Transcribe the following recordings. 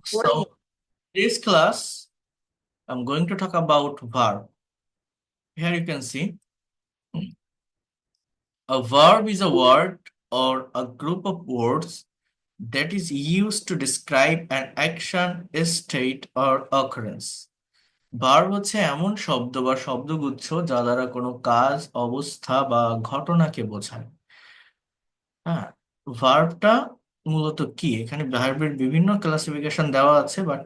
So, this class, I'm going to talk about verb. Here you can see a verb is a word or a group of words that is used to describe an action, a state, or occurrence. Verb হচ্ছে এমন শব্দ বা শব্দগুচ্ছ যা দ্বারা কোনো কাজ, অবস্থা বা ঘটনাকে বোঝায়। হ্যাঁ, ভার্বটা মূলত কি? এখানে ভার্বের বিভিন্ন ক্লাসিফিকেশন দেওয়া আছে, বাট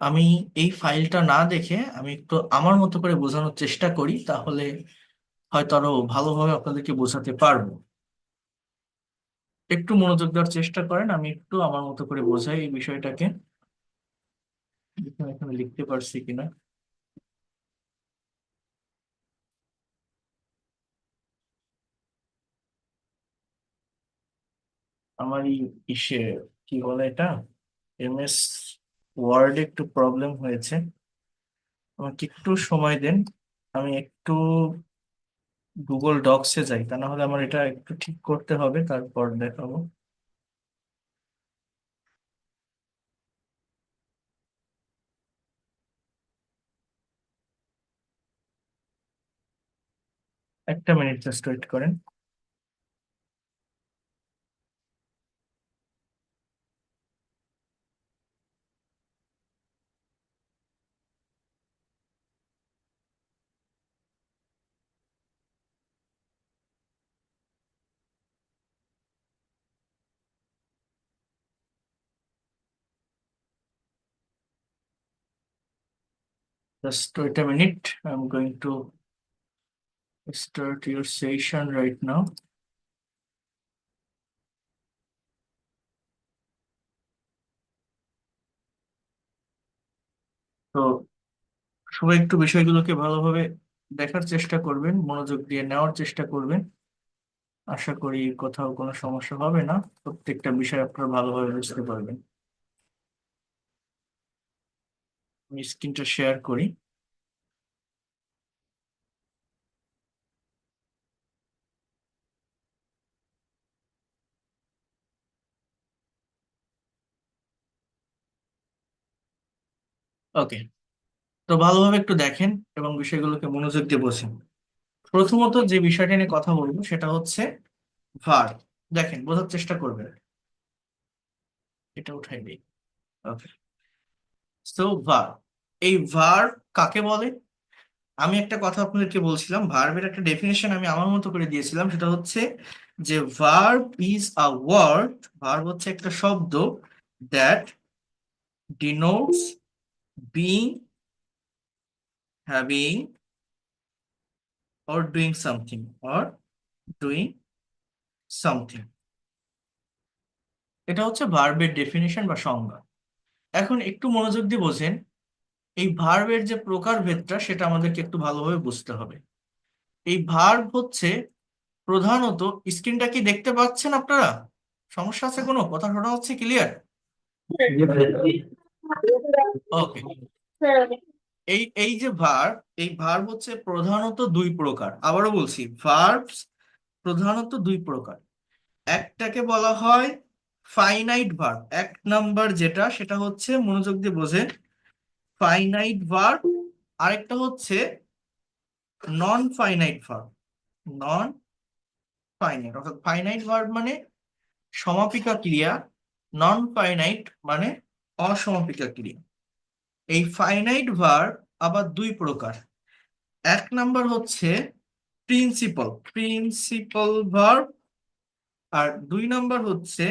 আমি এই ফাইলটা না দেখে আমি একটু আমার মতো করে বোঝানোর চেষ্টা করি, তাহলে হয়তো আরো ভালোভাবে আপনাদেরকে বোঝাতে পারবো। একটু মনোযোগ দেওয়ার চেষ্টা করেন, আমি একটু আমার মতো করে বোঝাই এই বিষয়টাকে। দেখুন এখানে লিখতে পারছি কিনা। আমার এই ইসে কি বলে এটা, এমএস ওয়ার্ডে একটু প্রবলেম হয়েছে, আমাকে একটু সময় দেন। আমি একটু গুগল ডকসে যাই, তা না হলে আমার এটা একটু ঠিক করতে হবে, তারপর দেখাবো। একটা মিনিট জাস্ট ওয়েট করেন। Just wait a minute. I'm going to start your session right now. তো সবাই একটু বিষয়গুলোকে ভালোভাবে দেখার চেষ্টা করবেন, মনোযোগ দিয়ে নেওয়ার চেষ্টা করবেন। আশা করি কোথাও কোনো সমস্যা হবে না, প্রত্যেকটা বিষয় আপনারা ভালোভাবে বুঝতে পারবেন। আমি স্ক্রিনটা শেয়ার করি। ওকে, তো ভালোভাবে একটু দেখেন এবং বিষয়গুলোকে মনোযোগ দিয়ে বোঝেন। প্রথমত যে বিষয়টা নিয়ে কথা বলবো সেটা হচ্ছে ভার্ব। দেখেন, বোঝার চেষ্টা করবেন। এটা উঠাই দিই। ওকে, সো ভার্ব, এই ভার্ব কাকে বলে? আমি একটা কথা আপনাদেরকে বলছিলাম, ভার্বের একটা ডেফিনেশন আমি আমার মতো করে দিয়েছিলাম, সেটা হচ্ছে যে verb is a word, verb হচ্ছে একটা শব্দ that denotes being, having, or doing something, or doing something. এটা হচ্ছে ভার্বের ডেফিনেশন বা সংজ্ঞা। এখন একটু মনোযোগ দিয়ে বোঝেন, এই ভার্বের যে প্রকারভেদটা সেটা আমাদেরকে একটু ভালোভাবে বুঝতে হবে। এই ভার্ব হচ্ছে প্রধানত, স্ক্রিনটা কি দেখতে পাচ্ছেন আপনারা? সমস্যা আছে কোনো? কথা শোনা হচ্ছে ক্লিয়ার? ওকে, এই এই যে ভার্ব, এই ভার্ব হচ্ছে প্রধানত দুই প্রকার। আবারও বলছি, ভার্বস প্রধানত দুই প্রকার। একটাকে বলা হয় ফাইনাইট ভার্ব, এক নাম্বার যেটা, সেটা হচ্ছে মনোযোগ দিয়ে বোঝেন, ফাইনাইট ভার্ব। আরেকটা হচ্ছে non finite verb. Non finite, অর্থাৎ ফাইনাইট ভার্ব মানে সমাপিকা ক্রিয়া, নন ফাইনাইট মানে অসমাপিকা ক্রিয়া। এই ফাইনাইট ভার্ব আবার দুই প্রকার। এক নাম্বার হচ্ছে প্রিন্সিপাল, প্রিন্সিপাল ভার্ব। আর দুই নাম্বার হচ্ছে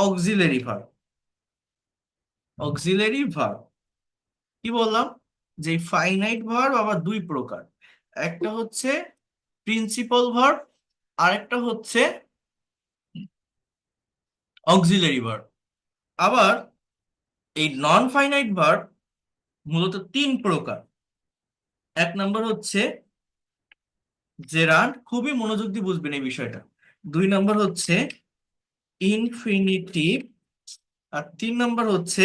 অক্সিলারি ভার্ব, অক্সিলারি ভার্ব। কি বললাম? যে ফাইনাইট ভার্ব আবার দুই প্রকার, একটা হচ্ছে প্রিন্সিপাল ভার্ব, আরেকটা হচ্ছে অক্সিলারি ভার্ব। আবার এই নন ফাইনাইট ভার্ব মূলত তিন প্রকার। এক নম্বর হচ্ছে জেরান্ড, খুবই মনোযোগ দিয়ে বুঝবেন এই বিষয়টা। দুই নম্বর হচ্ছে ইনফিনিটিভ, আর তিন নম্বর হচ্ছে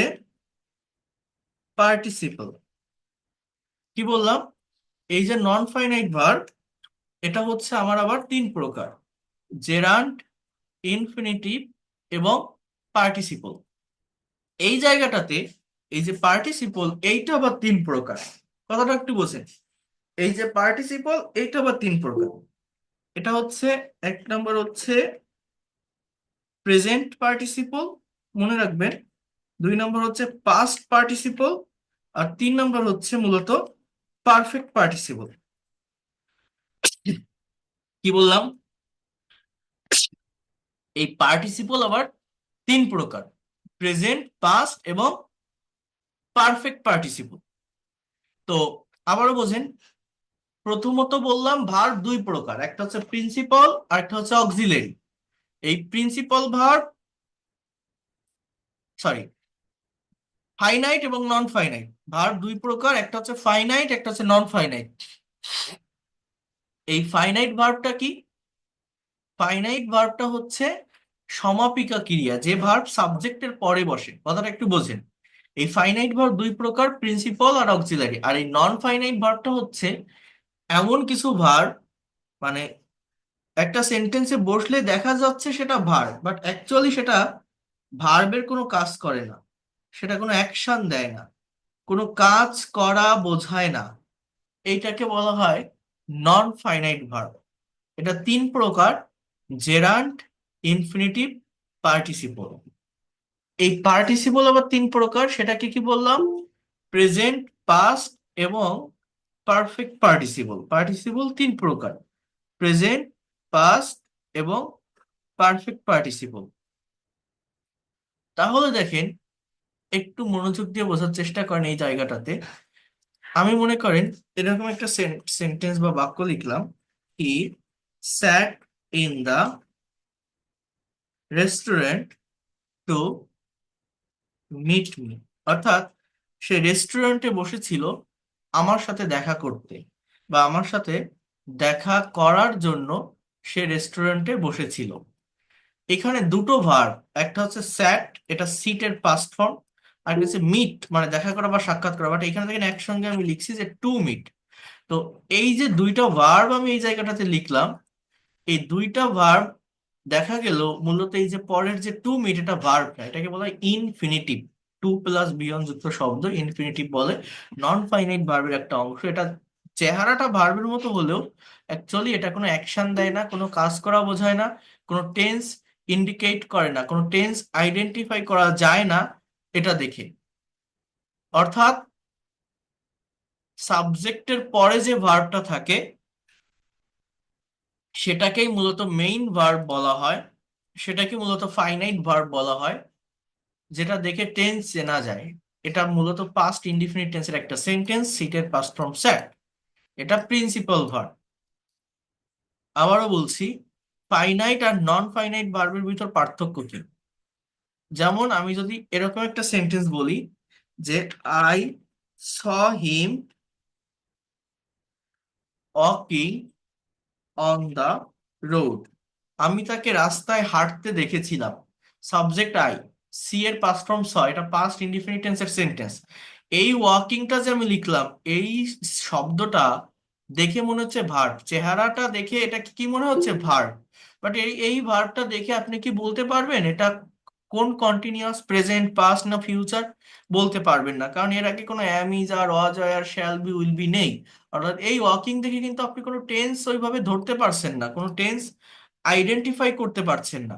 পার্টিসিপল। কি বললাম? এই যে নন ফাইনাইট ভার্ব, এটা হচ্ছে আমার আবার তিন প্রকার: জেরান্ড, ইনফিনিটিভ এবং পার্টিসিপল। এই জায়গাটাতে এই যে পার্টিসিপল এইটা আবার তিন প্রকার, কথাটা একটু বোঝেন। এই যে পার্টিসিপল এইটা আবার তিন প্রকার। এটা হচ্ছে, এক নম্বর হচ্ছে প্রেজেন্ট পার্টিসিপল, মনে রাখবেন। দুই নম্বর হচ্ছে পাস্ট পার্টিসিপল, আর তিন নম্বর হচ্ছে মূলত পারফেক্ট পার্টিসিপল। কি বললাম? এই পার্টিসিপল আবার তিন প্রকার, প্রেজেন্ট, পাস্ট এবং পারফেক্ট পার্টিসিপল। তো আবারও বোঝেন, প্রথমত বললাম ভার্ব দুই প্রকার, একটা হচ্ছে প্রিন্সিপাল আর একটা হচ্ছে অক্সিলারি। এই প্রিন্সিপাল ভার্ব, সরি, ফাইনাইট এবং নন ফাইনাইট ভার্ব দুই প্রকার, একটা হচ্ছে ফাইনাইট, একটা হচ্ছে নন ফাইনাইট। এই ফাইনাইট ভার্বটা কি? ফাইনাইট ভার্বটা হচ্ছে সমাপিকা ক্রিয়া, যে ভার্ব সাবজেক্টের পরে বসে, কথাটা একটু বোঝেন। এই ফাইনাইট ভার্ব দুই প্রকার, প্রিন্সিপাল আর অক্সিলারি। আর এই নন ফাইনাইট ভার্বটা হচ্ছে এমন কিছু ভার্ব, মানে একটা সেন্টেন্সে বসলে দেখা যাচ্ছে সেটা ভার্ব, বাট অ্যাকচুয়ালি সেটা ভার্বের কোনো কাজ করে না, সেটা কোনো অ্যাকশন দেয় না, কোনো কাজ করা বোঝায় না। এইটাকে বলা হয় নন ফাইনাইট ভার্ব। এটা তিন প্রকার, জেরান্ড, ইনফিনিটিভ, পার্টিসিপল। এই পার্টিসিপল আবার তিন প্রকার, সেটা কি কি বললাম? প্রেজেন্ট, পাস্ট এবং পারফেক্ট পার্টিসিপল। পার্টিসিপল তিন প্রকার, প্রেজেন্ট, পাস্ট এবং পারফেক্ট পার্টিসিপল। তাহলে দেখেন, একটু মনোযোগ দিয়ে বোঝার চেষ্টা করেন এই জায়গাটাতে। আমি মনে করেন এরকম একটা সেন্টেন্স বা বাক্য লিখলাম, he sat in the restaurant to meet me. অর্থাৎ সে রেস্টুরেন্টে বসেছিল আমার সাথে দেখা করতে, বা আমার সাথে দেখা করার জন্য সে রেস্টুরেন্টে বসেছিল। এখানে দুটো ভার্ব, একটা হচ্ছে স্যাট, এটা সিটের পাস্ট ফর্ম, আর একটা হচ্ছে মিট, মানে দেখা করা বা সাক্ষাৎ করা। বাট এখানে দেখেন একসঙ্গে আমি লিখছি যে টু মিট। তো এই যে দুইটা ভার্ব আমি এই জায়গাটাতে লিখলাম, এই দুইটা ভার্ব দেখা গেল মূলত এই যে পরের যে টু মিট, এটা ভার্ব না, এটাকে বলা হয় ইনফিনিটিভ। টু প্লাস বিয়ন যুক্ত শব্দ ইনফিনিটিভ বলে, নন ফাইনাইট ভার্বের একটা অংশ। এটা চেহারাটা ভার্বের মতো হলেও অ্যাকচুয়ালি এটা কোনো অ্যাকশন দেয় না, কোনো কাজ করা বোঝায় না, কোনো টেন্স ইন্ডিকেট করে না, কোনো টেন্স আইডেন্টিফাই করা যায় না এটা দেখে। অর্থাৎ সাবজেক্টের পরে যে ভার্বটা থাকে সেটাকেই মূলত মেইন ভার্ব বলা হয়, সেটাকে মূলত ফাইনাইট ভার্ব বলা হয়, যেটা দেখে টেন্স চেনা যায়। এটা মূলত পাস্ট ইনডিফিনিট টেন্সের একটা সেন্টেন্স, সিটের পাস্ট ফর্ম স্যাট। এটা প্রিন্সিপাল ভার্ব। আবারও বলছি, ফাইনাইট আর নন ফাইনাইট ভার্বের ভিতর পার্থক্য কি। যেমন আমি যদি এরকম একটা সেন্টেন্স বলি যে I saw him walking on the road, আমি তাকে রাস্তায় হাঁটতে দেখেছিলাম। সাবজেক্ট আই, সি এর পাস্ট ফর্ম স, এটা পাস্ট ইনডিফিনিট টেন্সের সেন্টেন্স। এই ওয়াকিংটা যে আমি লিখলাম, এই শব্দটা দেখে মনে হচ্ছে ভার্ব, চেহারাটা দেখে এটা কি কি মনে হচ্ছে ভার্ব। বাট এই এই ভার্বটা দেখে আপনি কি বলতে পারবেন এটা কোন কন্টিনিউয়াস, প্রেজেন্ট, পাস্ট না ফিউচার? বলতে পারবেন না, কারণ এর আগে কোনো am, is, are, was, are, shall be, will be নেই। অর্থাৎ এই ওয়াকিং দেখে কিন্তু আপনি কোনো টেন্স ওইভাবে ধরতে পারছেন না, কোনো টেন্স আইডেন্টিফাই করতে পারছেন না।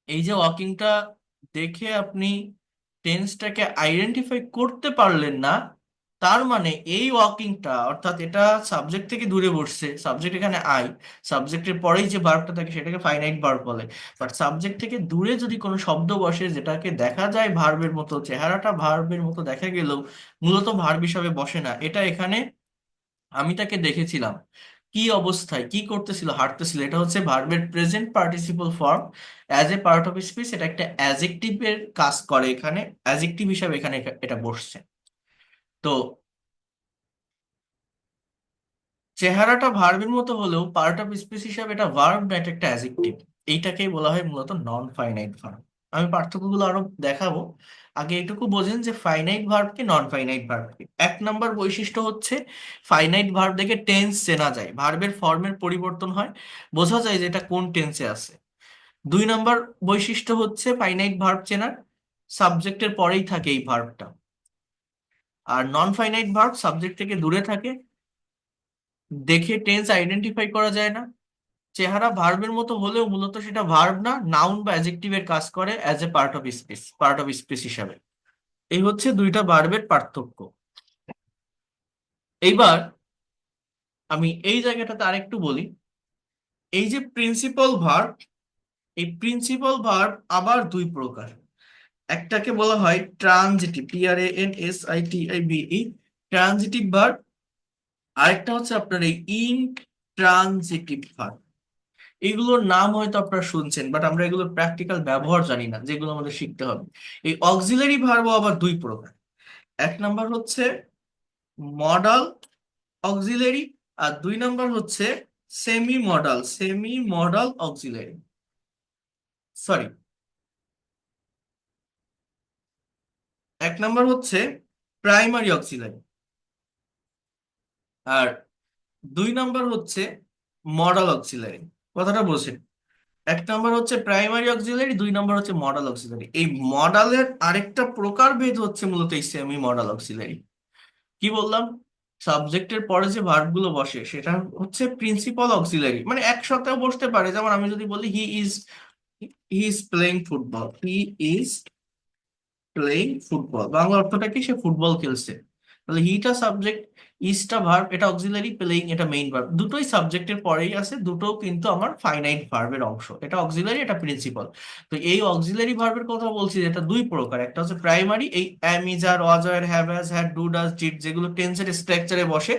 এই যে ওয়াকিংটা দেখে আপনি টেন্সটাকে আইডেন্টিফাই করতে পারলেন না, তার মানে এই ওয়াকিংটা, অর্থাৎ এটা সাবজেক্ট থেকে দূরে বসছে। সাবজেক্ট এখানে আই, সাবজেক্টের পরেই যে ভার্বটা থাকে সেটাকে ফাইনাইট ভার্ব বলে। বাট সাবজেক্ট থেকে দূরে যদি কোনো শব্দ বসে যেটাকে দেখা যায় ভার্বের মতো, চেহারাটা ভার্বের মতো দেখা গেলেও মূলত ভার্ব হিসাবে বসে না, এটা এখানে আমি তাকে দেখেছিলাম কি অবস্থায়, কি করতেছিল, হাঁটতেছিল, এটা হচ্ছে ভার্বের present participle form. As a part of speech এটা একটা অ্যাজেক্টিভের কাজ করে, এখানে অ্যাজেক্টিভ হিসাবে এখানে এটা বসছে। তো চেহারাটা ভার্বের মতো হলেও পার্ট অফ স্পিচ হিসাবে এটা ভার্ব না, এটা একটা অ্যাজেক্টিভ। এইটাকেই বলা হয় মূলত নন ফাইনাইট ভার্ব। আমি পার্থক্যগুলো আরো দেখাবো, আগে এটুকু বোঝেন যে ফাইনাইট ভার্ব কি, নন ফাইনাইট ভার্ব কি। এক নম্বর বৈশিষ্ট্য হচ্ছে ফাইনাইট ভার্ব দেখে টেন্স চেনা যায়, ভার্বের ফর্মের পরিবর্তন হয়, বোঝা যায় যে এটা কোন টেন্সে আছে। দুই নম্বর বৈশিষ্ট্য হচ্ছে ফাইনাইট ভার্ব চেনার, সাবজেক্টের পরেই থাকে এই ভার্বটা। আর নন ফাইনাইট ভার্ব সাবজেক্ট থেকে দূরে থাকে, দেখে টেন্স আইডেন্টিফাই করা যায় না, চেহারা ভার্বের মতো হলেও মূলত সেটা ভার্ব না, নাউন বা অ্যাডজেক্টিভের কাজ করে as a part of speech হিসাবে। এই হচ্ছে দুইটা ভার্বের পার্থক্য। এইবার আমি এই জায়গাটাতে আরেকটু বলি, এই যে প্রিন্সিপাল ভার্ব, এই প্রিন্সিপাল ভার্ব আবার দুই প্রকার। একটাকে বলা হয় ট্রানজিটিভ, TRANSITIVE, ট্রানজিটিভ ভার্ব। আরেকটা হচ্ছে আপনার এই ইনট্রানজিটিভ ভার্ব। এগুলোর নাম হয়তো আপনারা শুনছেন, বাট আমরা এগুলোর প্র্যাকটিক্যাল ব্যবহার জানি না, যেগুলো আমাদের শিখতে হবে। এই অক্সিলারি ভার্বও আবার দুই প্রকার। এক নাম্বার হচ্ছে মডাল অক্সিলারি, আর দুই নাম্বার হচ্ছে সেমি মডাল অক্সিলারি। সরি, এক নাম্বার হচ্ছে প্রাইমারি অক্সিলারি, আর দুই নাম্বার হচ্ছে মডাল অক্সিলারি। কথাটা বলছেন, এক নাম্বার হচ্ছে প্রাইমারি অক্সিলারি, দুই নাম্বার হচ্ছে মডাল অক্সিলারি। এই মডালের আরেকটা প্রকারভেদ হচ্ছে মূলত এই সেমি মডাল অক্সিলারি। কি বললাম, সাবজেক্টের পরে যে ভার্ব গুলো বসে সেটা হচ্ছে প্রিন্সিপাল অক্সিলারি, মানে একসাথেও বসতে পারে। যেমন আমি যদি বলি হি is playing football, he is playing football, Bangla অর্থটা কি, সে ফুটবল খেলছে। তাহলে হিটা সাবজেক্ট, ইজটা ভার্ব, এটা অক্সিলারি, প্লেইং এটা মেইন ভার্ব, দুটোই সাবজেক্টের পরেই আছে, দুটোও কিন্তু আমার ফাইনাইট ভার্বের অংশ। এটা অক্সিলারি, এটা প্রিন্সিপাল। তো এই অক্সিলারি ভার্বের কথা বলছি, এটা দুই প্রকার। একটা হচ্ছে প্রাইমারি, এই am, is, are, was, were, have, has, had, do, does, did, যেগুলো টেন্সের স্ট্রাকচারে বসে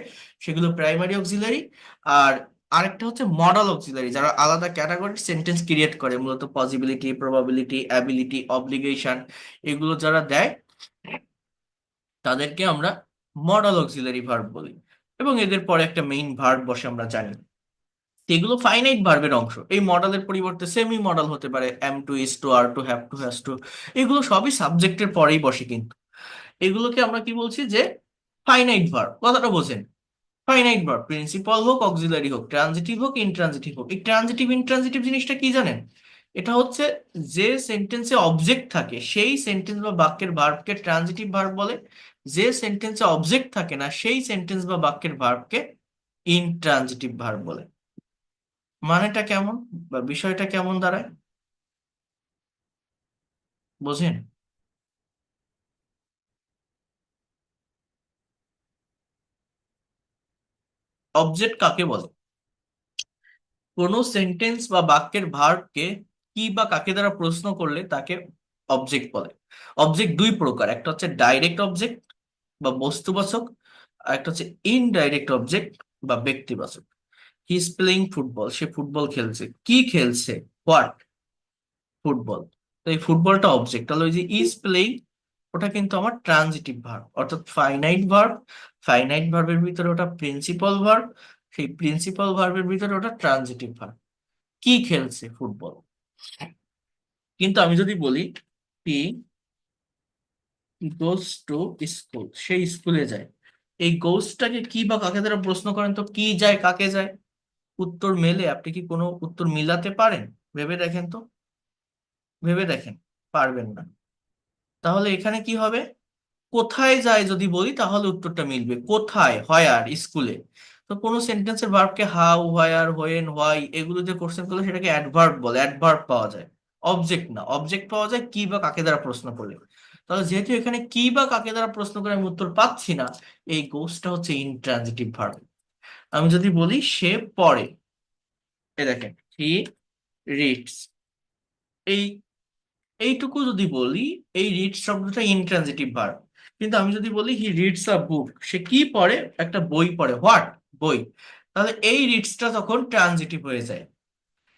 সেগুলো প্রাইমারি অক্সিলারি। আর আরেকটা হচ্ছে মডাল অক্সিলারি, যারা আলাদা ক্যাটাগরি সেন্টেন্স ক্রিয়েট করে, মূলত পসিবিলিটি, প্রবাবিলিটি, অ্যাবিলিটি, অব্লিগেশন, এগুলো যারা দেয় তাদেরকে আমরা মডাল অক্সিলারি ভার্ব বলি। এবং এদের পরে একটা মেইন ভার্ব বসে, আমরা জানি। তো এগুলো ফাইনাইট ভার্বের অংশ। এই মডালের পরিবর্তে সেমি মডাল হতে পারে, am to, is to, are to, have to, has to. এগুলো সবই সাবজেক্টের পরেই বসে, কিন্তু এগুলোকে আমরা কি বলছি, যে ফাইনাইট ভার্ব। কথাটা বোঝেন, ফাইনাইট ভার্ব প্রিন্সিপাল হোক, অক্সিলারি হোক, ট্রানজিটিভ হোক, ইনট্রানজিটিভ হোক। এই ট্রানজিটিভ ইনট্রানজিটিভ জিনিসটা কি জানেন? এটা হচ্ছে যে সেন্টেন্সে অবজেক্ট থাকে সেই সেন্টেন্স বা বাক্যের ভার্বকে ট্রানজিটিভ ভার্ব বলে, যে সেন্টেন্সে অবজেক্ট থাকে না সেই সেন্টেন্স বা বাক্যের ভার্বকে ইনট্রানজিটিভ ভার্ব বলে। মানেটা কেমন বা বিষয়টা কেমন দাঁড়ায়, বোঝেন? অবজেক্ট কাকে বলে? কোনো সেন্টেন্স বা বাক্যের ভার্বকে কি বা কাকে দ্বারা প্রশ্ন করলে তাকে অবজেক্ট বলে। অবজেক্ট দুই প্রকার, একটা হচ্ছে ডাইরেক্ট অবজেক্ট বা বস্তুবাচক, আর একটা হচ্ছে ইনডাইরেক্ট অবজেক্ট বা ব্যক্তিবাচক। হি ইজ প্লেইং ফুটবল, সে ফুটবল খেলছে। কি খেলছে? হোয়াট? ফুটবল। তো এই ফুটবলটা অবজেক্ট, তাহলে ওই যে ইজ প্লেইং, ওটা কিন্তু আমার ট্রানজিটিভ ভার্ব, অর্থাৎ ফাইনাইট ভার্ব। ফাইনাইট ভার্বের ভিতরে ওটা প্রিন্সিপাল ভার্ব, সেই প্রিন্সিপাল ভার্বের ভিতরে ওটা ট্রানজিটিভ ভার্ব। কি খেলছে? ফুটবল। কিন্তু আমি যদি বলি হি গোস টু স্কুল, সে স্কুলে যায়, এই গোসটাকে কি বা কাকে দ্বারা প্রশ্ন করেন তো, কি যায় কাকে যায়? উত্তর মেলে? আপনি কি কোনো উত্তর মিলাতে পারেন? ভেবে দেখেন তো, ভেবে দেখেন, পারবেন না। তাহলে এখানে কি হবে? কোথায় যায় যদি বলি তাহলে উত্তরটা মিলবে। কোথায়? হোয়ার, স্কুলে। তো কোনো সেন্টেন্সের ভার্বকে হাউ, হোয়ার, হোয়েন, হোয়াই এগুলো যে কোশ্চেন করলে সেটাকে অ্যাডভার্ব বলে, অ্যাডভার্ব পাওয়া যায়, অবজেক্ট না। অবজেক্ট পাওয়া যায় কি বা কাকে দ্বারা প্রশ্ন করলে। তাহলে যেহেতু এখানে কি বা কাকে দ্বারা প্রশ্ন করে আমি উত্তর পাচ্ছি না, এই গোসটা হচ্ছে ইনট্রানজিটিভ ভার্ব। আমি যদি বলি সে পড়ে, এ দেখেন হি রিডস, এই এইটুকু যদি বলি, এই রিড শব্দটা ইনট্রানজিটিভ ভার্ব। কিন্তু আমি যদি বলি হি রিডস আ বুক, সে কি পড়ে? একটা বই পড়ে। হোয়াট? বই। তাহলে এই রিডসটা তখন ট্রানজিটিভ হয়ে যায়।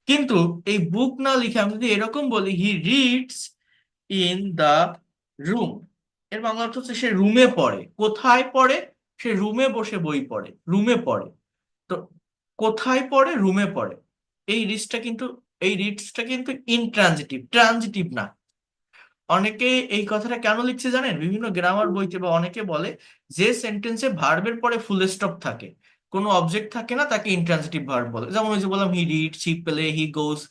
কিন্তু এই বুক না লিখে আমি যদি এরকম বলি he reads in the room, এর বাংলা অর্থ হচ্ছে সে রুমে পড়ে। কোথায় পড়ে? সে রুমে বসে বই পড়ে, রুমে পড়ে। তো কোথায় পড়ে? রুমে পড়ে। এই রিডসটা কিন্তু, এই রিডসটা কিন্তু ইনট্রানজিটিভ, ট্রানজিটিভ না। অনেকে এই কথাটা কেন লিখছে জানেন? বিভিন্ন গ্রামার বইতে বা অনেকে বলে যে সেন্টেন্সে ভার্বের পরে ফুল স্টপ থাকে, কোনো অবজেক্ট থাকে না, তাকে ইন্ট্রানজিটিভ ভার্ব বলে। যেমন ওই যে বললাম হি রিডস, হি প্লে, হি গোস।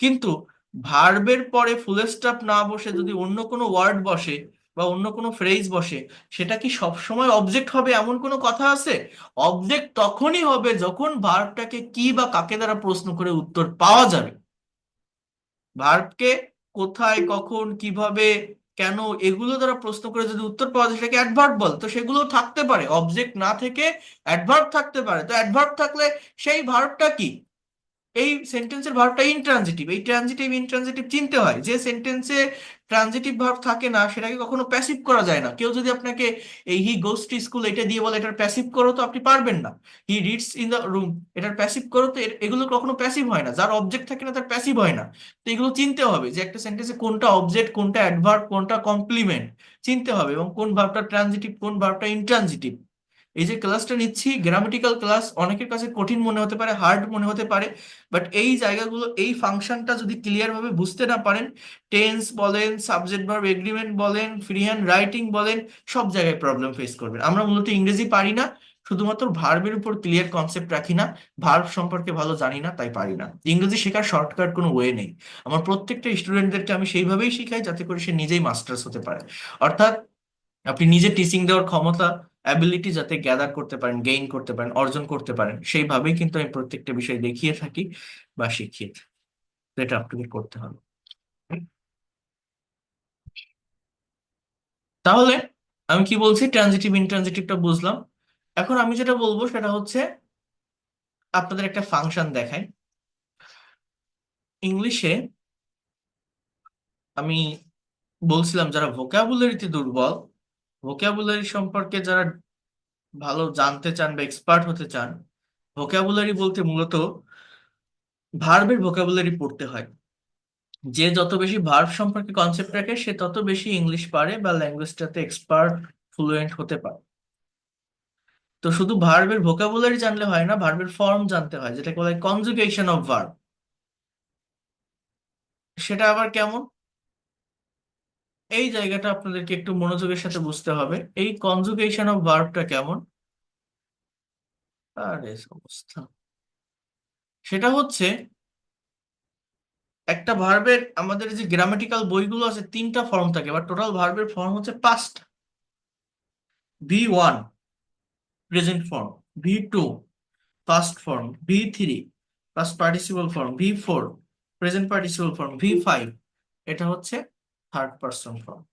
কিন্তু ভার্বের পরে ফুল স্টপ না বসে যদি অন্য কোনো ওয়ার্ড বসে বা অন্য কোনো ফ্রেজ বসে, সেটা কি সবসময় অবজেক্ট হবে এমন কোনো কথা আছে? অবজেক্ট তখনই হবে যখন ভার্বটাকে কি বা কাকে দ্বারা প্রশ্ন করে উত্তর পাওয়া যাবে। ভার্বকে কোথায়, কখন, কিভাবে, কেন, এগুলো দ্বারা প্রশ্ন করে যদি উত্তর পাওয়া যায় সেটাকে অ্যাডভার্ব বল। তো সেগুলো থাকতে পারে, অবজেক্ট না থেকে অ্যাডভার্ব থাকতে পারে। তো অ্যাডভার্ব থাকলে সেই ভার্বটা কি? এই সেন্টেন্সের ভার্বটা ইনট্রানজিটিভ। এই ট্রানজিটিভ ইনট্রানজিটিভ চিনতে হয়। যে সেন্টেন্সে ট্রানজিটিভ ভার্ব থাকে না সেটাকে কখনো প্যাসিভ করা যায় না। কেউ যদি আপনাকে এই হি গোস টু স্কুল এটা দিয়ে বলে এটার প্যাসিভ করো, তো আপনি পারবেন না। হি রিডস ইন দ্য রুম, এটার প্যাসিভ করো, তো এগুলো কখনো প্যাসিভ হয় না। যার অবজেক্ট থাকে না তার প্যাসিভ হয় না। তো এগুলো চিনতে হবে যে একটা সেন্টেন্সে কোনটা অবজেক্ট, কোনটা অ্যাডভার্ব, কোনটা কমপ্লিমেন্ট চিনতে হবে, এবং কোন ভার্বটা ট্রানজিটিভ, কোন ভার্বটা ইনট্রানজিটিভ। এই যে ক্লাসটা নিচ্ছি গ্রামাটিক্যাল ক্লাস, অনেকের কাছে কঠিন মনে হতে পারে, হার্ড মনে হতে পারে, বাট এই জায়গাগুলো, এই ফাংশনটা যদি ক্লিয়ার ভাবে বুঝতে না পারেন, টেন্স বলেন, সাবজেক্ট ভার্ব এগ্রিমেন্ট বলেন, ফ্রি হ্যান্ড রাইটিং বলেন, সব জায়গায় প্রবলেম ফেস করবেন। আমরা মূলত ইংরেজি পারি না, শুধুমাত্র ভার্বের উপর ক্লিয়ার কনসেপ্ট রাখি না, ভার্ব সম্পর্কে ভালো জানি না, তাই পারি না। ইংরেজি শেখার শর্টকাট কোনো ওয়ে নেই। আমার প্রত্যেকটা স্টুডেন্টদেরকে আমি সেইভাবেই শিখাই যাতে করে সে নিজেই মাস্টার্স হতে পারে। অর্থাৎ আপনি নিজে টিচিং দেওয়ার ক্ষমতা, অ্যাবিলিটি যাতে গ্যাদার করতে পারেন, গেইন করতে পারেন, অর্জন করতে পারেন, সেইভাবেই কিন্তু আমি প্রত্যেকটা বিষয় দেখিয়ে থাকি বা শিখিয়ে থাকি। তো এটা আপনাকে করতে হবে। তাহলে আমি কি বলছি, ট্রানজিটিভ ইনট্রানজিটিভটা বুঝলাম। এখন আমি যেটা বলবো সেটা হচ্ছে আপনাদের একটা ফাংশন দেখাই। ইংলিশে আমি বলছিলাম যারা ভোকাবুলারিতে দুর্বল, ভোকাবুলারি সম্পর্কে যারা ভালো জানতে চান বা এক্সপার্ট হতে চান, ভোকাবুলারি বলতে মূলত ভার্বের ভোকাবুলারি পড়তে হয়। যে যত বেশি ভার্ব সম্পর্কে কনসেপ্ট রাখে সে তত বেশি ইংলিশ পারে বা ল্যাঙ্গুয়েজটাতে এক্সপার্ট, ফ্লুয়েন্ট হতে পারে। তো শুধু ভার্বের ভোকাবুলারি জানলে হয় না, ভার্বের ফর্ম জানতে হয়, যেটাকে বলা হয় কনজুগেশন অফ ভার্ব। সেটা আবার কেমন? এই জায়গাটা আপনাদেরকে একটু মনোযোগের সাথে বুঝতে হবে। এই কনজুগেশন অফ ভার্বটা কেমন? আরে অবস্থা, সেটা হচ্ছে একটা ভার্বের, আমাদের যে গ্রামাটিক্যাল বইগুলো আছে তিনটা ফর্ম থাকে, বা টোটাল ভার্বের ফর্ম হচ্ছে পাঁচটা। V1 present form, V2 past form, V3 past participle form, V4 present participle form, V5 এটা হচ্ছে থার্ড পারসন ফর্ম।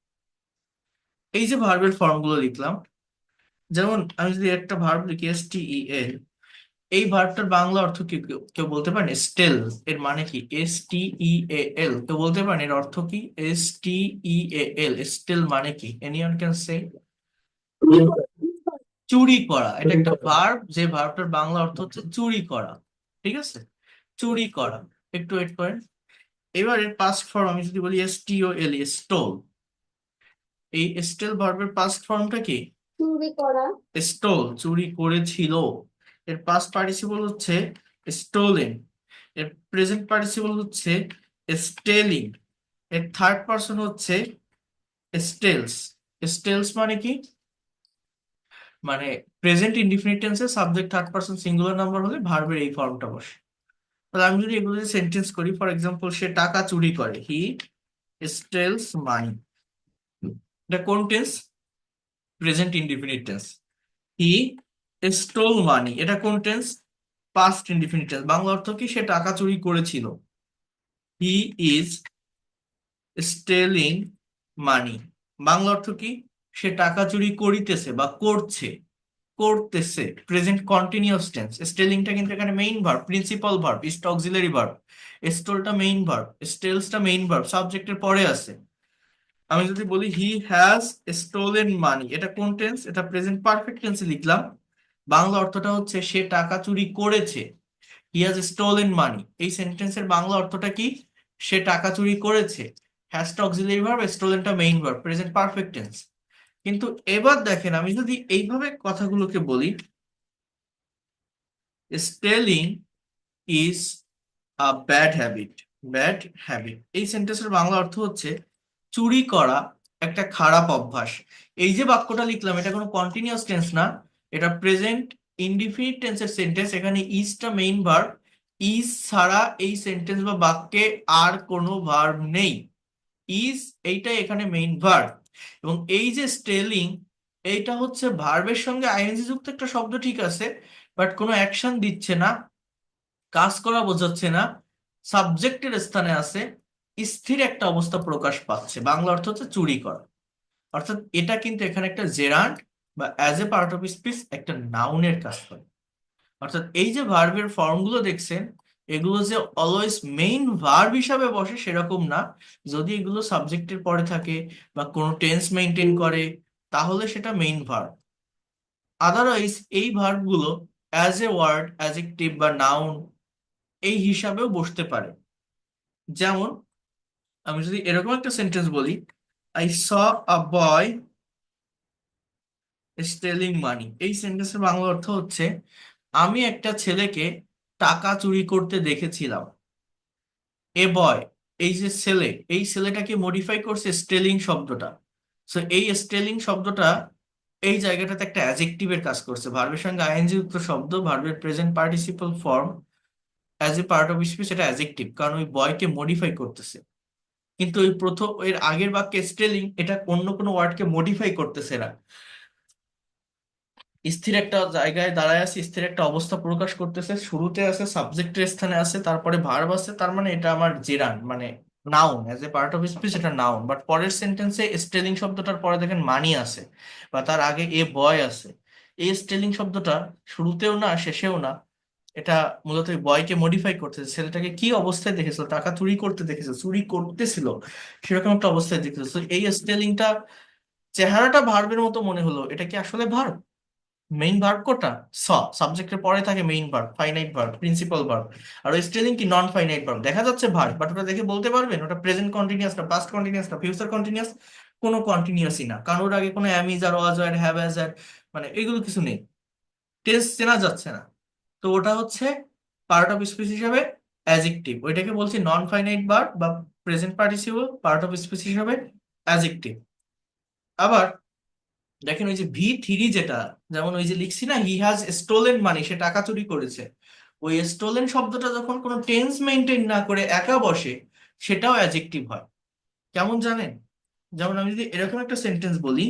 এই যে ভার্বের ফর্মগুলো লিখলাম, যেমন আমি যদি একটা ভার্ব লিখি STEL, এই ভার্বটার বাংলা অর্থ কি কেউ কেউ বলতে পারেন? স্টেল। এর মানে কি? STEAL, কেউ বলতে পারেন এর অর্থ কি? STEAL, স্টেল মানে কি? Anyone can say? চুরি করা। এটা একটা ভার্ব, যে ভার্বটার বাংলা অর্থ হচ্ছে চুরি করা। ঠিক আছে, চুরি করা। একটু ওয়েট করেন। এবারে পাস্ট ফর্ম আমি যদি বলি STOL, স্টোল, এই স্টেল ভার্বের পাস্ট ফর্মটা কি? চুরি করা। স্টোল, চুরি করেছিল। এর পাস্ট পার্টিসিপল হচ্ছে স্টোলেন। এর প্রেজেন্ট পার্টিসিপল হচ্ছে স্টেলিং। এর থার্ড পারসন হচ্ছে স্টেলস। স্টেলস মানে কি? মানে প্রেজেন্ট ইনডিফিনিট টেন্সে subject third person singular number হলে ভার্বের এই ফর্মটা বসে। তাহলে আমি যদি এগুলো সেন্টেন্স করি, ফর এক্সাম্পল, সে টাকা চুরি করে, হি স্টেলস মানি। এটা কোন tense? Present indefinite tense. He stole money, এটা কোন tense? Past indefinite tense. Bangla অর্থ কি? সে টাকা চুরি করেছিল। He is stealing money, Bangla অর্থ কি? সে টাকা চুরি করিতেছে বা করছে, করতেছে। Present continuous tense. স্টেলিংটা কিন্তু এখানে মেইন ভার্ব, প্রিন্সিপাল ভার্ব, ইস্ট অক্সিলারি ভার্ব। স্টোলটা মেইন ভার্ব, স্টেলসটা মেইন ভার্ব, সাবজেক্টের পরে আছে। আমি যদি বলি হি হ্যাজ স্টোলেন মানি, এটা কোন টেন্স? এটা প্রেজেন্ট পারফেক্ট টেন্সে লিখলাম। বাংলা অর্থটা হচ্ছে সে টাকা চুরি করেছে। হি হ্যাজ স্টোলেন মানি, এই সেন্টেন্সের বাংলা অর্থটা কি? সে টাকা চুরি করেছে। হ্যাজটা অক্সিলারি ভার্ব, স্টোলেনটা main verb, present perfect tense. কিন্তু এবার দেখেন, আমি যদি এইভাবে কথাগুলোকে বলি, stealing is a bad habit. Bad habit, এই সেন্টেন্সের বাংলা অর্থ হচ্ছে চুরি করা একটা খারাপ অভ্যাস। এই যে বাক্যটা লিখলাম এটা কোনো কন্টিনিউয়াস টেন্স না, এটা প্রেজেন্ট ইনডিফিনিট টেন্সের সেন্টেন্স। এখানে ইজটা মেইন ভার্ব, ইজ ছাড়া এই সেন্টেন্স বা বাক্যে আর কোনো ভার্ব নেই। ইজ এইটাই এখানে মেইন ভার্ব, এবং এই যে স্টেলিং, এইটা হচ্ছে ভার্বের সঙ্গে আইএনজি যুক্ত একটা শব্দ, ঠিক আছে, বাট কোনো অ্যাকশন দিচ্ছে না, কাজ করা বোঝাচ্ছে না, সাবজেক্টের স্থানে আছে, স্থির একটা অবস্থা প্রকাশ পাচ্ছে, বাংলা অর্থ হচ্ছে চুরি করা। অর্থাৎ এটা কিন্তু এখানে একটা জেরান্ড বা as a part of speech একটা নাউনের কাজ করে। অর্থাৎ এই যে ভার্বের ফর্মগুলো দেখছেন, এগুলো যে অলওয়েজ মেইন ভার্ব হিসাবে বসে সেরকম না। যদি এগুলো সাবজেক্টের পরে থাকে বা কোনো টেন্স মেনটেন করে, তাহলে সেটা মেইন ভার্ব। আদারওয়াইজ এই ভার্বগুলো অ্যাজ এ ওয়ার্ড, অ্যাজেক্টিভ বা নাউন এই হিসাবেও বসতে পারে। যেমন আমি যদি এরকম একটা সেন্টেন্স বলি, I saw a boy stealing মানি, এই সেন্টেন্সের বাংলা অর্থ হচ্ছে আমি একটা ছেলেকে টাকা চুরি করতে দেখেছিলাম। এ বয়, এই যে ছেলে, এই ছেলেটাকে মডিফাই করছে স্টেলিং শব্দটা। সো এই স্টেলিং শব্দটা এই জায়গাটাতে একটা অ্যাজেক্টিভের কাজ করছে, ভার্বের সঙ্গে আইএনজি যুক্ত শব্দ, ভার্বের present participle form as a part of speech, এটা অ্যাজেক্টিভ, কারণ ওই বয়কে মডিফাই করতেছে। কিন্তু ওই প্রথম এর আগের বাক্যে স্টেলিং, এটা অন্য কোনো ওয়ার্ডকে মডিফাই করতেছে না, স্থির একটা জায়গায় দাঁড়ায় আছে, স্থির একটা অবস্থা প্রকাশ করতেছে, শুরুতে আছে, সাবজেক্টের স্থানে আছে, তারপরে ভার্ব আছে, তার মানে এটা আমার জেরান, মানে noun, as a part of speech এটা নাউন। বাট পরের সেন্টেন্সে স্টেলিং শব্দটার পরে দেখেন মানি আছে, বা তার আগে এ বয় আছে। এই স্টেলিং শব্দটা শুরুতেও না শেষেও না, এটা মূলত বয়কে মডিফাই করতেছে, ছেলেটাকে কি অবস্থায় দেখেছিল, টাকা চুরি করতে দেখেছিল, চুরি করতেছিল, সেরকম একটা অবস্থায় দেখেছিল। তো এই স্টেলিংটা, চেহারাটা ভার্বের মতো মনে হলো, এটা কি আসলে ভার্ব? মেইন ভার্ব কোনটা? স, সাবজেক্টের পরে থাকে main verb, finite verb, principal verb. আর ওই স্টেলিং কি নন ফাইনাইট ভার্ব, দেখা যাচ্ছে ভার্ব, বাট ওটা দেখে বলতে পারবেন ওটা প্রেজেন্ট কন্টিনিউয়াস না পাস্ট কন্টিনিউয়াস না ফিউচার কন্টিনিউয়াস? কোনো কন্টিনিউয়াসই না, কারণ ওর আগে কোনো অ্যাম ইজ আর ওয়াজ আর হ্যাভ অ্যাজ আর মানে এগুলো কিছু নেই, টেন্স চেনা যাচ্ছে না। তো ওটা হচ্ছে পার্ট অফ স্পিচ হিসাবে অ্যাজেক্টিভ, ওইটাকে বলছি নন ফাইনাইট ভার্ব বা present participle, part of speech হিসাবে অ্যাজেক্টিভ। আবার দেখেন ওই যে V3 যেটা, যেমন ওই যে লিখছি না, হি হ্যাজ স্টোলেন মানি, সে টাকা চুরি করেছে, ওই স্টোলেন শব্দটা যখন কোনো টেন্স মেনটেন না করে একা বসে, সেটাও অ্যাডজেক্টিভ হয়। কেমন জানেন? যেমন আমি যদি এরকম একটা সেন্টেন্স বলি,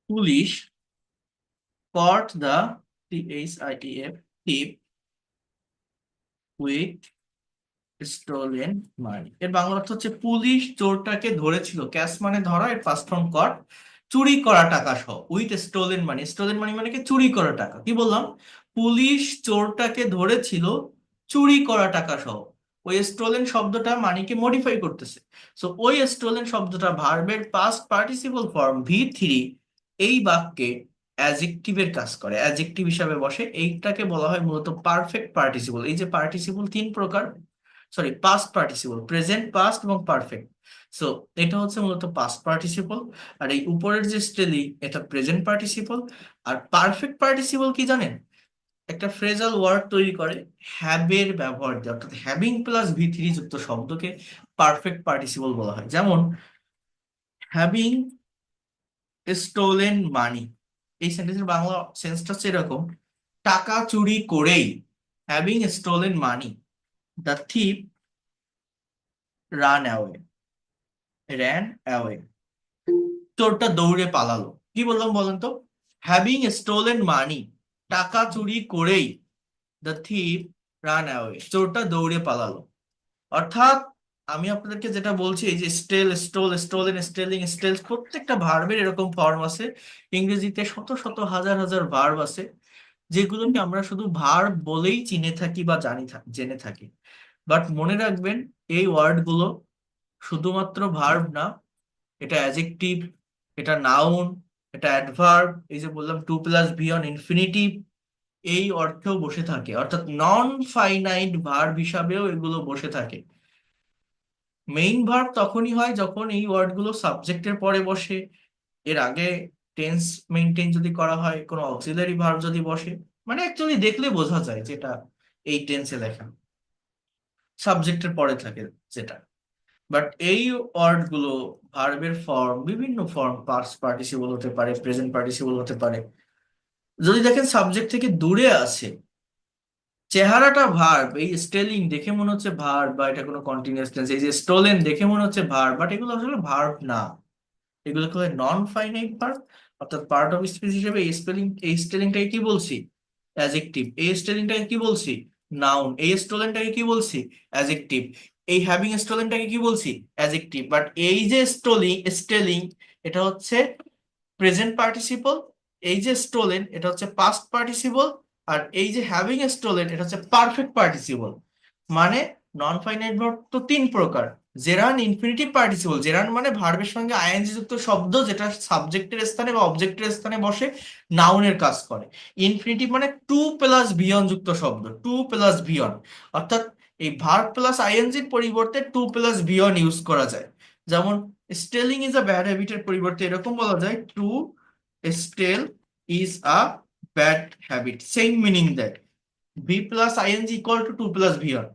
police caught the thief with stolen money, এর বাংলা অর্থ হচ্ছে পুলিশ চোরটাকে ধরেছিল, ক্যাশ মানে ধরা, এর পাস্ট ফর্ম কট, চুরি করা টাকা সহ, উইথ স্টোলেন মানি। স্টোলেন মানি মানে কি? চুরি করা টাকা। কি বললাম? পুলিশ চোরটাকে ধরেছিল চুরি করা টাকা সহ। ওই স্টোলেন শব্দটা মানিকে মডিফাই করতেছে। সো ওই স্টোলেন শব্দটা ভার্বের পাস্ট পার্টিসিপল ফর্ম V3 এই বাক্যে অ্যাজেক্টিভের কাজ করে, অ্যাজেক্টিভ হিসাবে বসে। এইটাকে বলা হয় মূলত পারফেক্ট পার্টিসিপল। এই যে পার্টিসিপল তিন প্রকার, sorry past participle, present, past এবং পারফেক্ট। সো এটা হচ্ছে মূলত পাস্ট পার্টিসিপল। আর এই উপরের যে স্টেলি, এটা প্রেজেন্ট পার্টিসিপল। আর পারফেক্ট পার্টিসিপল কি জানেন? একটা ফ্রেজাল ওয়ার্ড তৈরি করে হ্যাবের ব্যবহার দিয়ে, অর্থাৎ হ্যাভিং প্লাস V3 যুক্ত শব্দকে পারফেক্ট পার্টিসিপল বলা হয়। যেমন হ্যাভিং স্টোলেন মানি, এই সেন্টেন্সের বাংলা সেন্সটা হচ্ছে এরকম: টাকা চুরি করেই, having stolen money, the thief run away, ran away, চোরটা দৌড়ে পালালো। কি বললাম বলেন তো? হ্যাভিং স্টোলেন মানি, টাকা চুরি করেই, দ্য থিপ রান অ্যাওয়ে, চোরটা দৌড়ে পালালো। অর্থাৎ আমি আপনাদেরকে যেটা বলছি, এই যে স্টেল, স্টোল, স্টোলেন, স্টেলিং, স্টেলস, প্রত্যেকটা ভার্বের এরকম ফর্ম আছে। ইংরেজিতে শত শত হাজার হাজার ভার্ব আছে, যেগুলোকে আমরা শুধু ভার্ব বলেই চিনে থাকি বা জেনে থাকি। বাট মনে রাখবেন, এই ওয়ার্ডগুলো শুধুমাত্র ভার্ব না, এটা অ্যাজেক্টিভ, এটা নাউন, এটা অ্যাডভার্ব, এই যে বললাম 2+V অন ইনফিনিটিভ, এই অর্থেও বসে থাকে। অর্থাৎ নন ফাইনাইট ভার্ব হিসাবেও এগুলো বসে থাকে। মেইন ভার্ব তখনই হয় যখন এই ওয়ার্ডগুলো সাবজেক্টের পরে বসে, এর আগে টেন্স মেনটেন যদি করা হয়, কোনো অক্সিলারি ভার্ব যদি বসে, মানে অ্যাকচুয়ালি দেখলে বোঝা যায় যেটা এই টেন্সে লেখা, সাবজেক্টের পরে থাকে যেটা। বাট এই ওয়ার্ড গুলো, ভার্বের ফর্ম, বিভিন্ন ফর্ম, পাস্ট পার্টিসিপল হতে পারে, প্রেজেন্ট পার্টিসিপল হতে পারে, যদি দেখেন সাবজেক্ট থেকে দূরে আছে, চেহারাটা ভার্ব, এই স্টেলিং দেখে মনে হচ্ছে ভার্ব বা এটা কোনো কন্টিনিউয়াস টেন্স, এই যে স্টোলেন দেখে মনে হচ্ছে ভার্ব, বাট এগুলো আসলে ভার্ব না, এগুলো হলো নন ফাইনাইট ভার্ব। অর্থাৎ পার্ট অফ স্পিচ হিসেবে এই স্টেলিংটাকে কি বলছি? অ্যাজেক্টিভ। এই স্টেলিংটাকে কি বলছি? নাউন। এই স্টোলেনটাকে কি বলছি? অ্যাজেক্টিভ। এই হ্যাভিং স্টোলেনটাকে কি বলছি? অ্যাজেক্টিভ। বাট এই যে স্টেলিং, এটা হচ্ছে প্রেজেন্ট পার্টিসিপল। এই যে স্টোলেন এটা হচ্ছে পাস্ট পার্টিসিপল। আর এই যে হ্যাভিং স্টোলেন এটা হচ্ছে পারফেক্ট পার্টিসিপল। মানে নন ফাইনাইট ভার্ব তো তিন প্রকার। জেরান ইনফিনিটিভ পার্টিসিপল, জেরান মানে ভার্বের সঙ্গে আইএনজি যুক্ত শব্দ যেটা সাবজেক্টের স্থানে বা অবজেক্টের স্থানে বসে নাউনের কাজ করে। ইনফিনিটিভ মানে টু প্লাস ভিয়ন যুক্ত শব্দ, টু প্লাস ভিয়ন। অর্থাৎ এই ভার্ব প্লাস আইএনজির পরিবর্তে টু প্লাস ভিয়ন ইউজ করা যায়। যেমন স্টেলিং ইজ আ ব্যাড হ্যাবিটের পরিবর্তে এরকম বলা যায় to steal is a bad habit, same meaning দেয়। V plus ING equal to to plus VR.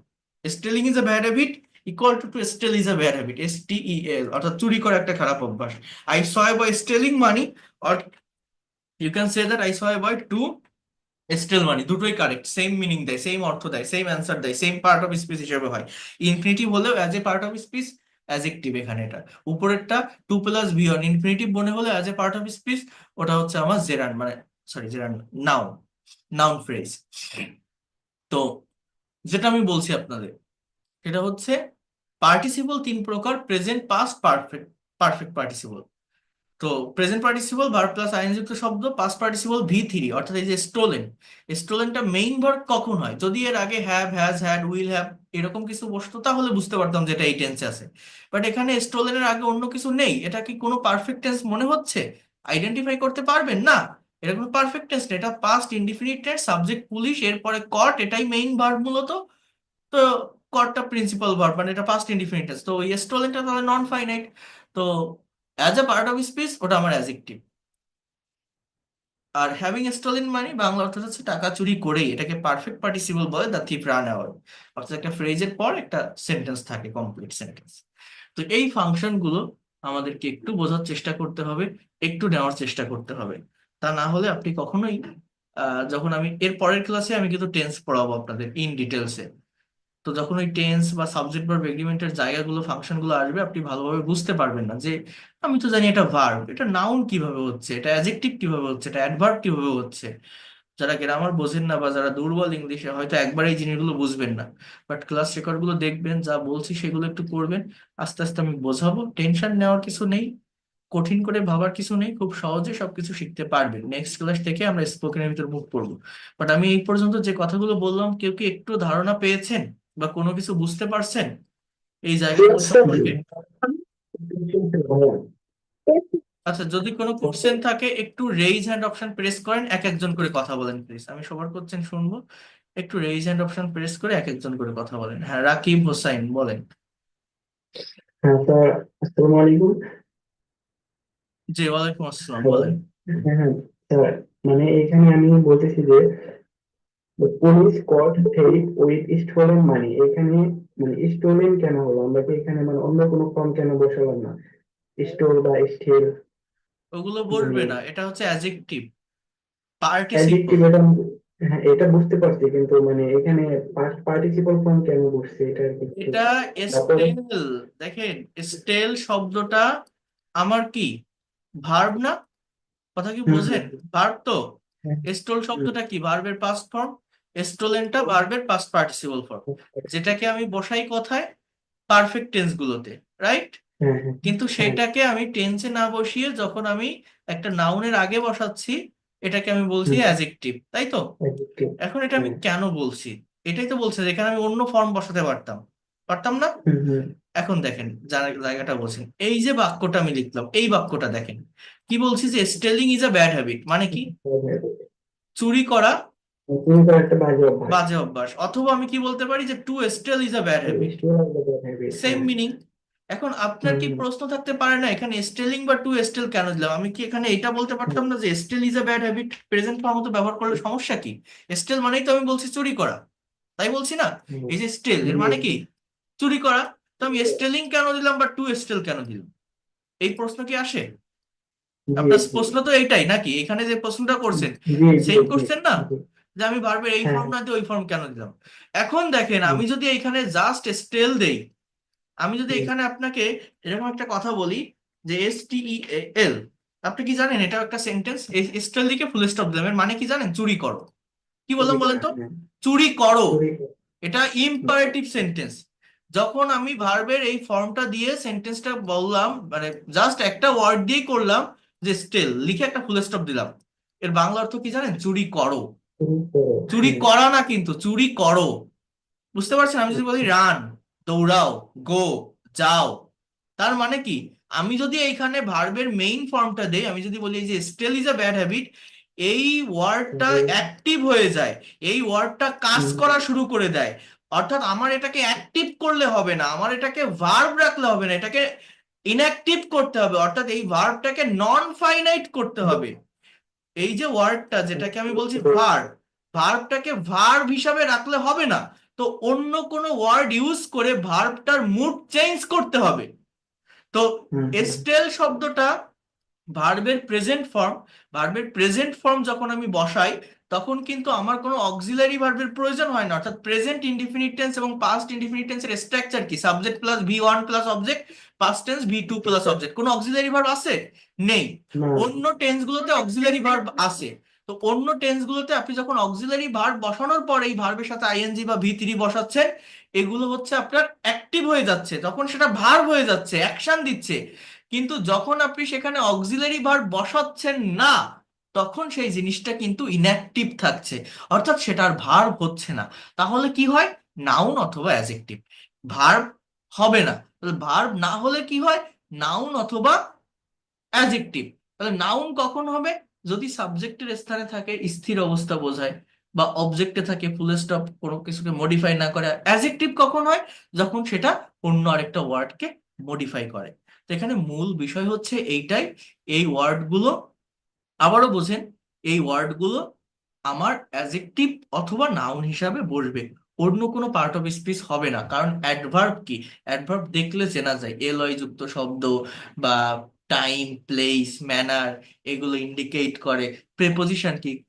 Stealing is a bad habit equal to to steal is a bad habit, STEL, অর্থাৎ চুরি করা একটা খারাপ অভ্যাস। I saw a boy stealing money, or you can say that I saw a boy to steal money, দুটোই correct, same meaning দেয়, same অর্থ দেয়, সেম অ্যান্সার দেয়, সেম পার্ট অফ স্পিচ হিসেবে হয়। ইনফিনিটিভ হলেও as a part of speech adjective এখানে এটা। উপরেরটা টু প্লাস ভিওন ইনফিনিটিভ মনে হলে as a part of speech, ওটা হচ্ছে আমার জেরান মানে, sorry gerund, noun, noun phrase. তো যেটা আমি বলছি আপনাদের, সেটা হচ্ছে পার্টিসিপল তিন প্রকার: present, past, perfect. Perfect participle তো present participle verb plus ING যুক্ত শব্দ, পাস্ট পার্টিসিপল V3, অর্থাৎ এই যে স্টোলেন, স্টোলেনটা মেইন ভার্ব কখন হয়? যদি এর আগে have, has, had, will have এরকম কিছু বসতো তাহলে বুঝতে পারতাম যে এটা এই টেন্সে আছে। বাট এখানে স্টোলেনের আগে অন্য কিছু নেই, এটা কি কোনো পারফেক্ট টেন্স মনে হচ্ছে? আইডেন্টিফাই করতে পারবেন না, এটা কোনো পারফেক্ট টেন্স না, এটা past indefinite tense, subject police, এরপরে কট, এটাই মেইন ভার্ব মূলত। তো কটটা প্রিন্সিপাল ভার্ব, মানে এটা পাস্ট ইনডিফিনিট টেন্স, তো এই স্টোলেনটা তাহলে নন ফাইনাইট। তো as a part of speech ওটা আমার অ্যাজেক্টিভ। আর হ্যাভিং স্টোলেন মানে বাংলা অর্থ হচ্ছে টাকা চুরি করেই, এটাকে পারফেক্ট পার্টিসিপল বলে, দ্য থিফ রান অ্যাওয়ে। অর্থাৎ একটা ফ্রেজের পর একটা সেন্টেন্স থাকে, কমপ্লিট সেন্টেন্স। তো এই ফাংশন গুলো আমাদেরকে একটু বোঝার চেষ্টা করতে হবে, একটু নেওয়ার চেষ্টা করতে হবে। তা না হলে আপনি কখনোই যখন আমি এর পরের ক্লাসে আমি কিন্তু টেন্স পড়াবো আপনাদের ইন ডিটেলসে, তো যখন ওই টেন্স বা সাবজেক্ট ভার্ব এগ্রিমেন্টের জায়গাগুলো ফাংশনগুলো আসবে আপনি ভালোভাবে বুঝতে পারবেন না যে আমি তো জানি এটা ভার্ব, এটা নাউন কিভাবে হচ্ছে, এটা অ্যাডজেক্টিভ কিভাবে হচ্ছে, এটা অ্যাডভার্ব কিভাবে হচ্ছে। যারা গ্রামার বোঝেন না বা যারা দুর্বল ইংলিশে, হয়তো একবার এই জিনিসগুলো বুঝবেন না। বাট ক্লাস রেকর্ড গুলো দেখবেন, যা বলছি সেগুলো একটু করবেন, আস্তে আস্তে আমি বোঝাবো। টেনশন নেওয়ার কিছু নেই, কঠিন করে ভাবার কিছু নেই, খুব সহজে সবকিছু শিখতে পারবেন। নেক্সট ক্লাস থেকে আমরা স্পোকেনের ভিতর মুভ করবো। বাট আমি এই পর্যন্ত যে কথাগুলো বললাম, কেউ কি একটু ধারণা পেয়েছেন বা কোনো কিছু বুঝতে পারছেন এই জায়গাগুলো সম্পর্কে? আচ্ছা, যদি কোনো কোশ্চেন থাকে একটু রেইজ হ্যান্ড অপশন প্রেস করেন, এক একজন করে কথা বলেন প্লিজ, আমি সবার কোশ্চেন শুনবো। একটু রেইজ হ্যান্ড অপশন প্রেস করে এক একজন করে কথা বলেন। হ্যাঁ, রাকিব হোসাইন বলেন। হ্যাঁ স্যার, আসসালামু আলাইকুম। জি, ওয়ালাইকুম আসসালাম, হ্যালো। বলেন। হ্যাঁ হ্যাঁ স্যার, মানে এখানে আমি বলতেছি যে পুলিশ কট থেইফ উইথ স্টোলেন মানি, এখানে মানে স্টোলেন কেন হলো? আমরা কি এখানে মানে অন্য কোনো ফর্ম কেন বসালাম না? স্টোর বা স্টিল, ওগুলো মানে বলবে না, এটা হচ্ছে অ্যাডজেক্টিভ, পার্টিসিপল। অ্যাডজেক্টিভ এটা। হ্যাঁ, এটা বুঝতে পারছি, কিন্তু মানে এখানে পাস্ট পার্টিসিপল ফর্ম কেন বসছে এটা আর কি একটু। এটা তারপরে স্টেল, দেখেন স্টেল শব্দটা আমার কি ভার্ব না? কথা কি হুম বোঝেন? হুম ভার্ব তো। হুম, স্টোল শব্দটা কি ভার্বের পাস্ট ফর্ম, স্টোলেনটা ভার্বের পাস্ট পার্টিসিপল ফর্ম, যেটাকে আমি বসাই কোথায়? পারফেক্ট টেন্স গুলোতে, রাইট? হ্যাঁ হ্যাঁ কিন্তু হ্যাঁ সেটাকে আমি টেন্সে না বসিয়ে যখন আমি একটা নাউনের আগে বসাচ্ছি, এটাকে আমি বলছি হুম, অ্যাজেক্টিভ, তাই তো? adjective, এখন এটা আমি হ্যাঁ, কেন বলছি? এটাই তো বলছে যে এখানে আমি অন্য ফর্ম বসাতে পারতাম, পারতাম না? হুম হুম, এখন দেখেন জায়গাটা বলছেন, এই যে বাক্যটা আমি লিখলাম, এই বাক্যটা দেখেন কি বলছি, যে stealing is a bad habit, মানে কি? চুরি করা তুমি তো একটা বাজে অভ্যাস। বাজে অভ্যাস। অথবা আমি কি বলতে পারি যে to steal is a bad habit, store of the habit, same হ্যাঁ। মিনিং। এখন আপনার হুম কি হুম প্রশ্ন থাকতে পারে না এখানে স্টেলিং বা টু স্টেল কেন দিলাম? আমি কি এখানে এটা বলতে হুম পারতাম না যে steal is a bad habit, present form মতো ব্যবহার করলে সমস্যা কি? স্টেল মানেই তো আমি বলছি চুরি করা, তাই বলছি না? হুম এই যে স্টেল এর মানে কি? চুরি করা। তো আমি স্টেলিং কেন দিলাম বা টু স্টেল কেন দিলাম? এই প্রশ্ন কি আসে? জি আপনার জি প্রশ্ন তো এইটাই নাকি, এখানে যে প্রশ্নটা করছেন জি জি সেম জি কোশ্চেন না, জি। যে আমি ভার্বের এই হ্যাঁ ফর্ম না দিয়ে ওই ফর্ম কেন দিলাম। এখন দেখেন জি আমি যদি এখানে জাস্ট স্টেল দেই, আমি যদি জি এখানে আপনাকে এরকম একটা কথা বলি যে STEAL, আপনি কি জানেন এটা একটা সেন্টেন্স, স্টেল দিকে ফুল স্টপ দিলাম, এর মানে কি জানেন? চুরি করো। কি বললাম চুরি বলেন করা, তো? হ্যাঁ চুরি করো। চুরি করা। এটা ইম্পারেটিভ সেন্টেন্স। যখন আমি ভার্বের এই ফর্মটা দিয়ে সেন্টেন্সটা বললাম, মানে জাস্ট একটা ওয়ার্ড দিয়ে করলাম, যে স্টেল লিখে একটা ফুল স্টপ দিলাম, এর বাংলা অর্থ কি জানেন? চুরি করো। চুরি করো, চুরি হ্যাঁ। করা না, কিন্তু চুরি করো। বুঝতে পারছেন? আমি যদি বলি আচ্ছা। রান, দৌড়াও, গো, যাও, তার মানে কি? আমি যদি এইখানে ভার্বের মেইন ফর্মটা দেই, আমি যদি বলি যে steal is a bad habit, এই ওয়ার্ডটা যে অ্যাক্টিভ হয়ে যায়, এই ওয়ার্ডটা কাজ হুম, করা শুরু করে দেয়। অর্থাৎ আমার এটাকে অ্যাক্টিভ করলে হবে না, আমার এটাকে ভার্ব রাখলে হবে না, এটাকে ইনঅ্যাক্টিভ করতে হবে, অর্থাৎ এই ভার্বটাকে নন ফাইনাইট করতে হবে। এই যে ওয়ার্ডটা যেটাকে আমি বলছি বুঝতে পেরেছি। ভার্ব, ভার্বটাকে ভার্ব হিসাবে রাখলে হবে না, তো অন্য কোনো ওয়ার্ড ইউজ করে ভার্বটার মুড চেঞ্জ করতে হবে। তো হুম হুম এস্টেল শব্দটা ভার্বের প্রেজেন্ট ফর্ম, ভার্বের প্রেজেন্ট ফর্ম যখন আমি বসাই, তখন কিন্তু আমার কোনো অক্সিলারি ভার্বের প্রয়োজন হয় না। অর্থাৎ প্রেজেন্ট ইনডিফিনিট টেন্স এবং পাস্ট ইনডিফিনিট টেন্সের স্ট্রাকচার কি? Subject plus V1 plus object, past tense V2 plus object. কোনো অক্সিলারি ভার্ব আছে? নেই। না। অন্য টেন্স গুলোতে অক্সিলারি ভার্ব আছে। তো অন্য টেন্স গুলোতে আপনি যখন অক্সিলারি ভার্ব বসানোর পর এই ভার্বের সাথে আইএনজি বা V3 বসাচ্ছেন, এগুলো হচ্ছে আপনার অ্যাক্টিভ হয়ে যাচ্ছে, তখন সেটা ভার্ব হয়ে যাচ্ছে, অ্যাকশন দিচ্ছে। কিন্তু যখন আপনি সেখানে অক্সিলারি ভার্ব বসাচ্ছেন না, তখন সেই জিনিসটা কিন্তু ইনঅ্যাক্টিভ থাকছে, অর্থাৎ সেটার ভার্ব হচ্ছে না। তাহলে কি হয়? নাউন অথবা অ্যাডজেক্টিভ। ভার্ব হবে না, তাহলে ভার্ব না হলে কি হয়? নাউন অথবা অ্যাডজেক্টিভ। তাহলে নাউন কখন হবে? যদি সাবজেক্টের স্থানে থাকে, স্থির অবস্থা বোঝায়, বা অবজেক্টে থাকে, ফুল স্টপ, কোনো কিছুকে মডিফাই না করে। অ্যাডজেক্টিভ কখন হয়? যখন সেটা অন্য আরেকটা ওয়ার্ডকে মডিফাই করে। তো এখানে মূল বিষয় হচ্ছে এইটাই। এই ওয়ার্ডগুলো আবারও বোঝেন, এই ওয়ার্ডগুলো আমার অ্যাডজেক্টিভ অথবা নাউন হিসাবে বসবে, অন্য কোনো পার্ট অফ স্পিচ হবে না। কারণ অ্যাডভার্ব কি? অ্যাডভার্ব দেখলে চেনা যায়, এলয় যুক্ত শব্দ বা টাইম, প্লেস, ম্যানার, এগুলো ইন্ডিকেট করে। প্রেপোজিশন কি?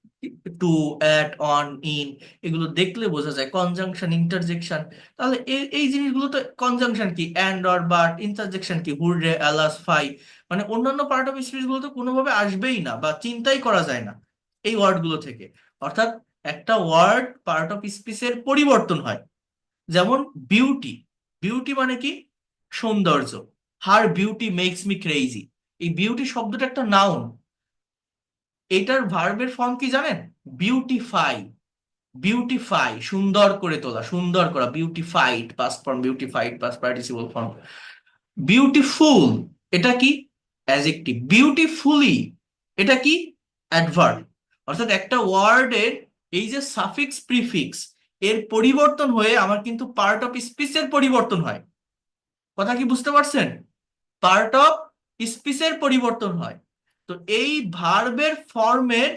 টু, অ্যাট, অন, ইন, এগুলো দেখলে বোঝা যায়। কনজাংশন, ইন্টারজেকশন, তাহলে এই এই জিনিসগুলো তো, কনজাংশন কি? And, or, but. ইন্টারজেকশন কি? Hurray, alas, fie. মানে অন্যান্য পার্ট অফ স্পিচ গুলো তো কোনোভাবে আসবেই না বা চিন্তাই করা যায় না এই ওয়ার্ডগুলো থেকে। অর্থাৎ একটা ওয়ার্ড পার্ট অফ স্পিচের পরিবর্তন হয়। যেমন বিউটি, বিউটি মানে কি? সৌন্দর্য। Her beauty makes me crazy, এই বিউটি শব্দটা একটা নাউন। এটার ভার্বের ফর্ম কি জানেন? বিউটিফাই। বিউটিফাই, সুন্দর করে তোলা, সুন্দর করা। Beautified past form, beautified past participle form. Beautiful, এটা কি? অ্যাডজেক্টিভ। বিউটিফুলি, এটা কি? অ্যাডভার্ব। অর্থাৎ একটা ওয়ার্ডের এই যে সাফিক্স প্রিফিক্স, এর পরিবর্তন হয়ে আমার কিন্তু পার্ট অফ স্পিচের পরিবর্তন হয়। কথা কি বুঝতে পারছেন? পার্ট অফ স্পিচের পরিবর্তন হয়। তো এই ভার্বের ফর্মের,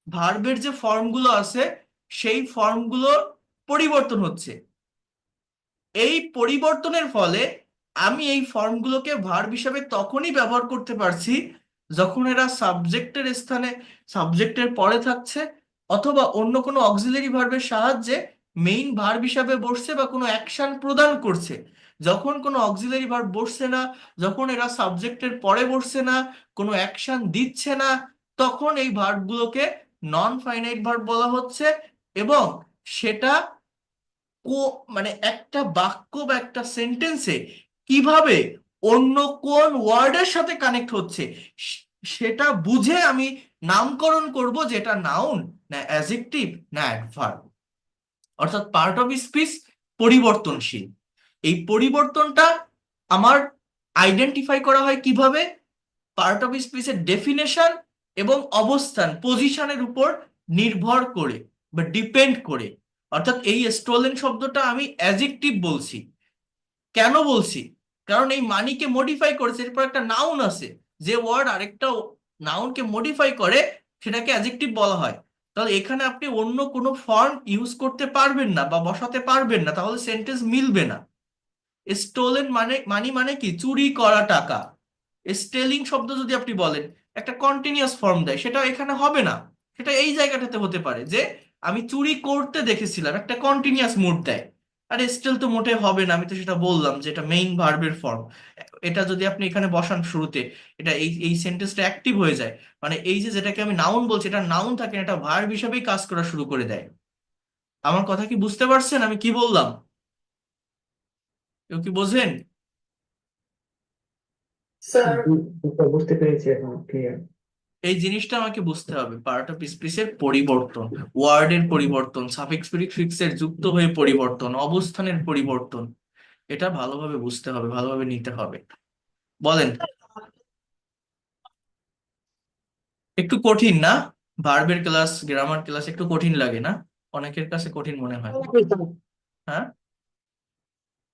ভার্বের যে ফর্মগুলো আছে, সেই ফর্মগুলোর পরিবর্তন হচ্ছে। এই পরিবর্তনের ফলে আমি এই ফর্মগুলোকে ভার্ব হিসাবে তখনই ব্যবহার করতে পারছি যখন এরা সাবজেক্টের স্থানে, সাবজেক্টের পরে থাকছে, অথবা অন্য কোনো অক্সিলারি ভার্বের সাহায্যে মেইন ভার্ব হিসাবে বসছে বা কোনো অ্যাকশন প্রদান করছে। যখন কোনো অক্সিলারি ভার্ব বসছে না, যখন এরা সাবজেক্টের পরে বসছে না, কোনো অ্যাকশন দিচ্ছে না, তখন এই ভার্বগুলোকে নন ফাইনাইট ভার্ব বলা হচ্ছে। এবং সেটা কো মানে একটা বাক্য বা একটা সেন্টেন্সে কিভাবে অন্য কোন ওয়ার্ডের সাথে কানেক্ট হচ্ছে, সে- সেটা বুঝে আমি নামকরণ করব, যেটা নাউন, না অ্যাডজেক্টিভ, না অ্যাডভার্ব। অর্থাৎ পার্ট অফ স্পিচ পরিবর্তনশীল। এই পরিবর্তনটা আমার আইডেন্টিফাই করা হয় কিভাবে? পার্ট অফ স্পিচের ডেফিনেশন এবং অবস্থান, পজিশনের উপর নির্ভর করে বা ডিপেন্ড করে। অর্থাৎ এই স্টোলেন শব্দটা আমি অ্যাডজেক্টিভ বলছি, কেন বলছি? কারণ এই মানিকে মডিফাই করেছে, এরপর একটা নাউন আছে, যে ওয়ার্ড আরেকটা নাউনকে মডিফাই করে সেটাকে অ্যাডজেক্টিভ বলা হয়। তাহলে এখানে আপনি অন্য কোনো ফর্ম ইউজ করতে পারবেন না বা বসাতে পারবেন না, তাহলে সেন্টেন্স মিলবে না। স্টোলেন মানে, মানি মানে কি? চুরি করা টাকা। স্টেলিং শব্দ যদি আপনি বলেন, একটা কন্টিনিউয়াস ফর্ম দেয়, সেটা এখানে হবে না। সেটা এই জায়গাটাতে হতে পারে যে আমি চুরি করতে দেখেছিলাম, একটা কন্টিনিউয়াস মুড দেয়। আরে স্টিল তো মোটে হবে না, আমি তো সেটা বললাম যে এটা মেইন ভার্বের ফর্ম। এটা যদি আপনি এখানে বসান শুরুতে, এটা এই এই সেন্টেন্সটা অ্যাক্টিভ হয়ে যায়। মানে এই যে যেটাকে আমি নাউন বলছি, এটা নাউন থাকে না, এটা ভার্ব হিসেবেই কাজ করা শুরু করে দেয়। আমার কথা কি বুঝতে পারছেন আমি কি বললাম? কেউ কি বোঝেন? স্যার, বুঝতে পেরেছি, এখন ক্লিয়ার। এই জিনিসটা আমাকে বুঝতে হবে, পার্ট অফ স্পিচের পরিবর্তন, ওয়ার্ডের পরিবর্তন, সাফিক্স প্রিফিক্সের যুক্ত হয়ে পরিবর্তন, অবস্থানের পরিবর্তন, এটা ভালোভাবে বুঝতে হবে, ভালোভাবে নিতে হবে। বলেন। একটু কঠিন না? ভার্বের ক্লাস, গ্রামার ক্লাস একটু কঠিন লাগে না? অনেকের কাছে কঠিন মনে হয়। হ্যাঁ।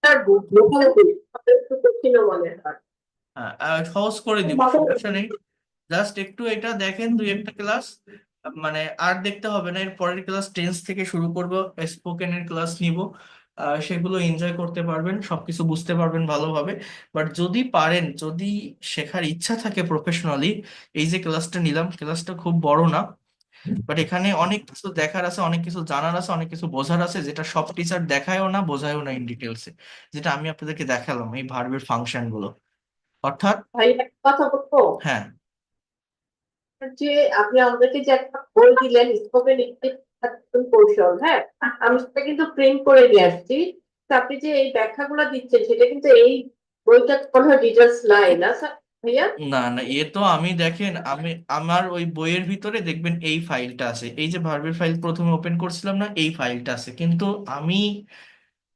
স্যার মোটামুটি একটু কঠিনও মনে হয়। হ্যাঁ, সহজ করে দিব, সমস্যা নেই। জাস্ট একটু এটা দেখেন, দুই একটা ক্লাস, মানে আর দেখতে হবে না। এর পরের ক্লাস টেন্স থেকে শুরু করব, স্পোকেনের ক্লাস নিব। সেগুলো এনজয় করতে পারবেন, সবকিছু বুঝতে পারবেন ভালোভাবে। বাট যদি পারেন, যদি শেখার ইচ্ছা থাকে প্রফেশনালি, এই যে ক্লাসটা নিলাম, ক্লাসটা খুব বড় না, বাট এখানে অনেক কিছু দেখার আছে, অনেক কিছু জানার আছে, অনেক কিছু বোঝার আছে, যেটা সব টিচার দেখায়ও না, বোঝায়ও না ইন ডিটেলসে। যেটা আমি আপনাদেরকে দেখালাম, এই ভার্বের ফাংশন গুলো, অর্থাৎ। ভাই একটা কথা বলবো, হ্যাঁ। যে আপনি আমাদেরকে যে একটা বই দিলেন স্পোকেন ইংলিশ কৌশল, হ্যাঁ, আমি সেটা কিন্তু প্রিন্ট করে নিয়ে আসছি। তো আপনি যে এই ব্যাখ্যাগুলো দিচ্ছেন সেটা কিন্তু এই বইটা কোনো ডিটেলস নাই না স্যার ভাইয়া? না না, এ তো আমি দেখেন, আমি আমার ওই বইয়ের ভিতরে দেখবেন এই ফাইলটা আছে, এই যে ভার্বের ফাইল প্রথমে ওপেন করছিলাম না, এই ফাইলটা আছে। কিন্তু আমি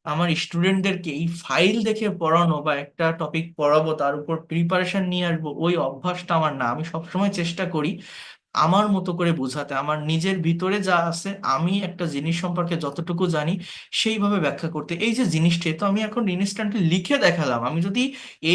আমার স্টুডেন্টদেরকে এই ফাইল দেখে পড়ানো বা একটা টপিক পড়াবো তার উপর প্রিপারেশন নিয়ে আসবো, ওই অভ্যাসটা আমার না। আমি সবসময় চেষ্টা করি আমার মতো করে বোঝাতে, আমার নিজের ভিতরে যা আছে, আমি একটা জিনিস সম্পর্কে যতটুকু জানি সেইভাবে ব্যাখ্যা করতে। এই যে জিনিসটা, তো আমি এখন ইনস্ট্যান্টলি লিখে দেখালাম। আমি যদি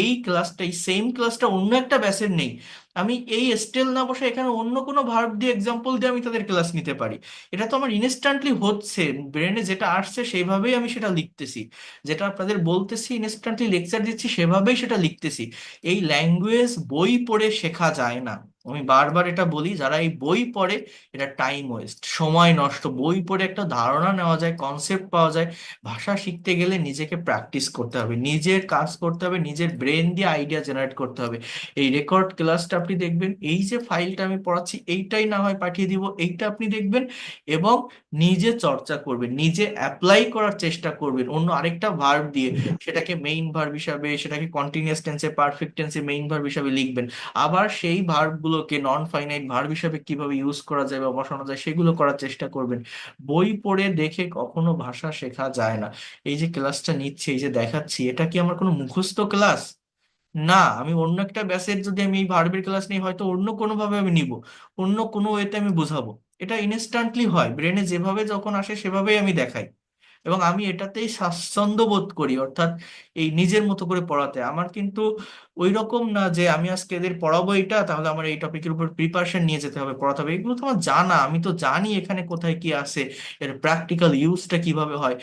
এই ক্লাসটা, এই সেম ক্লাসটা অন্য একটা ব্যাচের নেই, আমি এই স্টেল না বসে এখানে অন্য কোনো ভার্ব দিয়ে, এক্সাম্পল দিয়ে আমি তাদের ক্লাস নিতে পারি। এটা তো আমার ইনস্ট্যান্টলি হচ্ছে, ব্রেনে যেটা আসছে সেইভাবেই আমি সেটা লিখতেছি। যেটা আপনাদের বলতেছি, ইনস্ট্যান্টলি লেকচার দিচ্ছি, সেভাবেই সেটা লিখতেছি। এই ল্যাঙ্গুয়েজ বই পড়ে শেখা যায় না। আমি বারবার এটা বলি, যারা এই বই পড়ে, এটা টাইম ওয়েস্ট, সময় নষ্ট। বই পড়ে একটা ধারণা নেওয়া যায়, কনসেপ্ট পাওয়া যায়। ভাষা শিখতে গেলে নিজেকে প্র্যাকটিস করতে হবে, নিজের কাজ করতে হবে, নিজের ব্রেন দিয়ে আইডিয়া জেনারেট করতে হবে। এই রেকর্ড ক্লাসটা আপনি দেখবেন, এই যে ফাইলটা আমি পড়াচ্ছি এইটাই না হয় পাঠিয়ে দিব, এইটা আপনি দেখবেন এবং নিজে চর্চা করবেন, নিজে অ্যাপ্লাই করার চেষ্টা করবেন অন্য আরেকটা ভার্ব দিয়ে। সেটাকে মেইন ভার্ব হিসাবে, সেটাকে কন্টিনিউয়াস টেন্সে, পারফেক্ট টেন্সে মেইন ভার্ব হিসাবে লিখবেন। আবার সেই ভার্বগুলোকে নন ফাইনাইট ভার্ব হিসাবে কিভাবে ইউজ করা যায় বা বসানো যায় সেগুলো করার চেষ্টা করবেন। বই পড়ে দেখে কখনো ভাষা শেখা যায় না। এই যে ক্লাসটা নিচ্ছি, এই যে দেখাচ্ছি, এটা কি আমার কোনো মুখস্থ ক্লাস? না। আমি অন্য একটা ব্যাচের যদি আমি এই ভার্বের ক্লাস নিই, হয়তো অন্য কোনো ভাবে আমি নিব, অন্য কোনো ওয়েতে আমি বুঝাবো। এটা ইনস্ট্যান্টলি হয়, ব্রেনে যেভাবে যখন আসে সেভাবেই আমি দেখাই। এবং আমি এটাতেই স্বাচ্ছন্দ্য বোধ করি, অর্থাৎ এই নিজের মতো করে পড়াতে। আমার কিন্তু ওই রকম না যে আমি আজকে এদের পড়াবো এটা, তাহলে আমার এই টপিকের উপর প্রিপারেশন নিয়ে যেতে হবে, পড়াতে হবে। এগুলো তো আমার জানা, আমি তো জানি এখানে কোথায় কি আছে, এর প্র্যাকটিক্যাল ইউজটা কিভাবে হয়।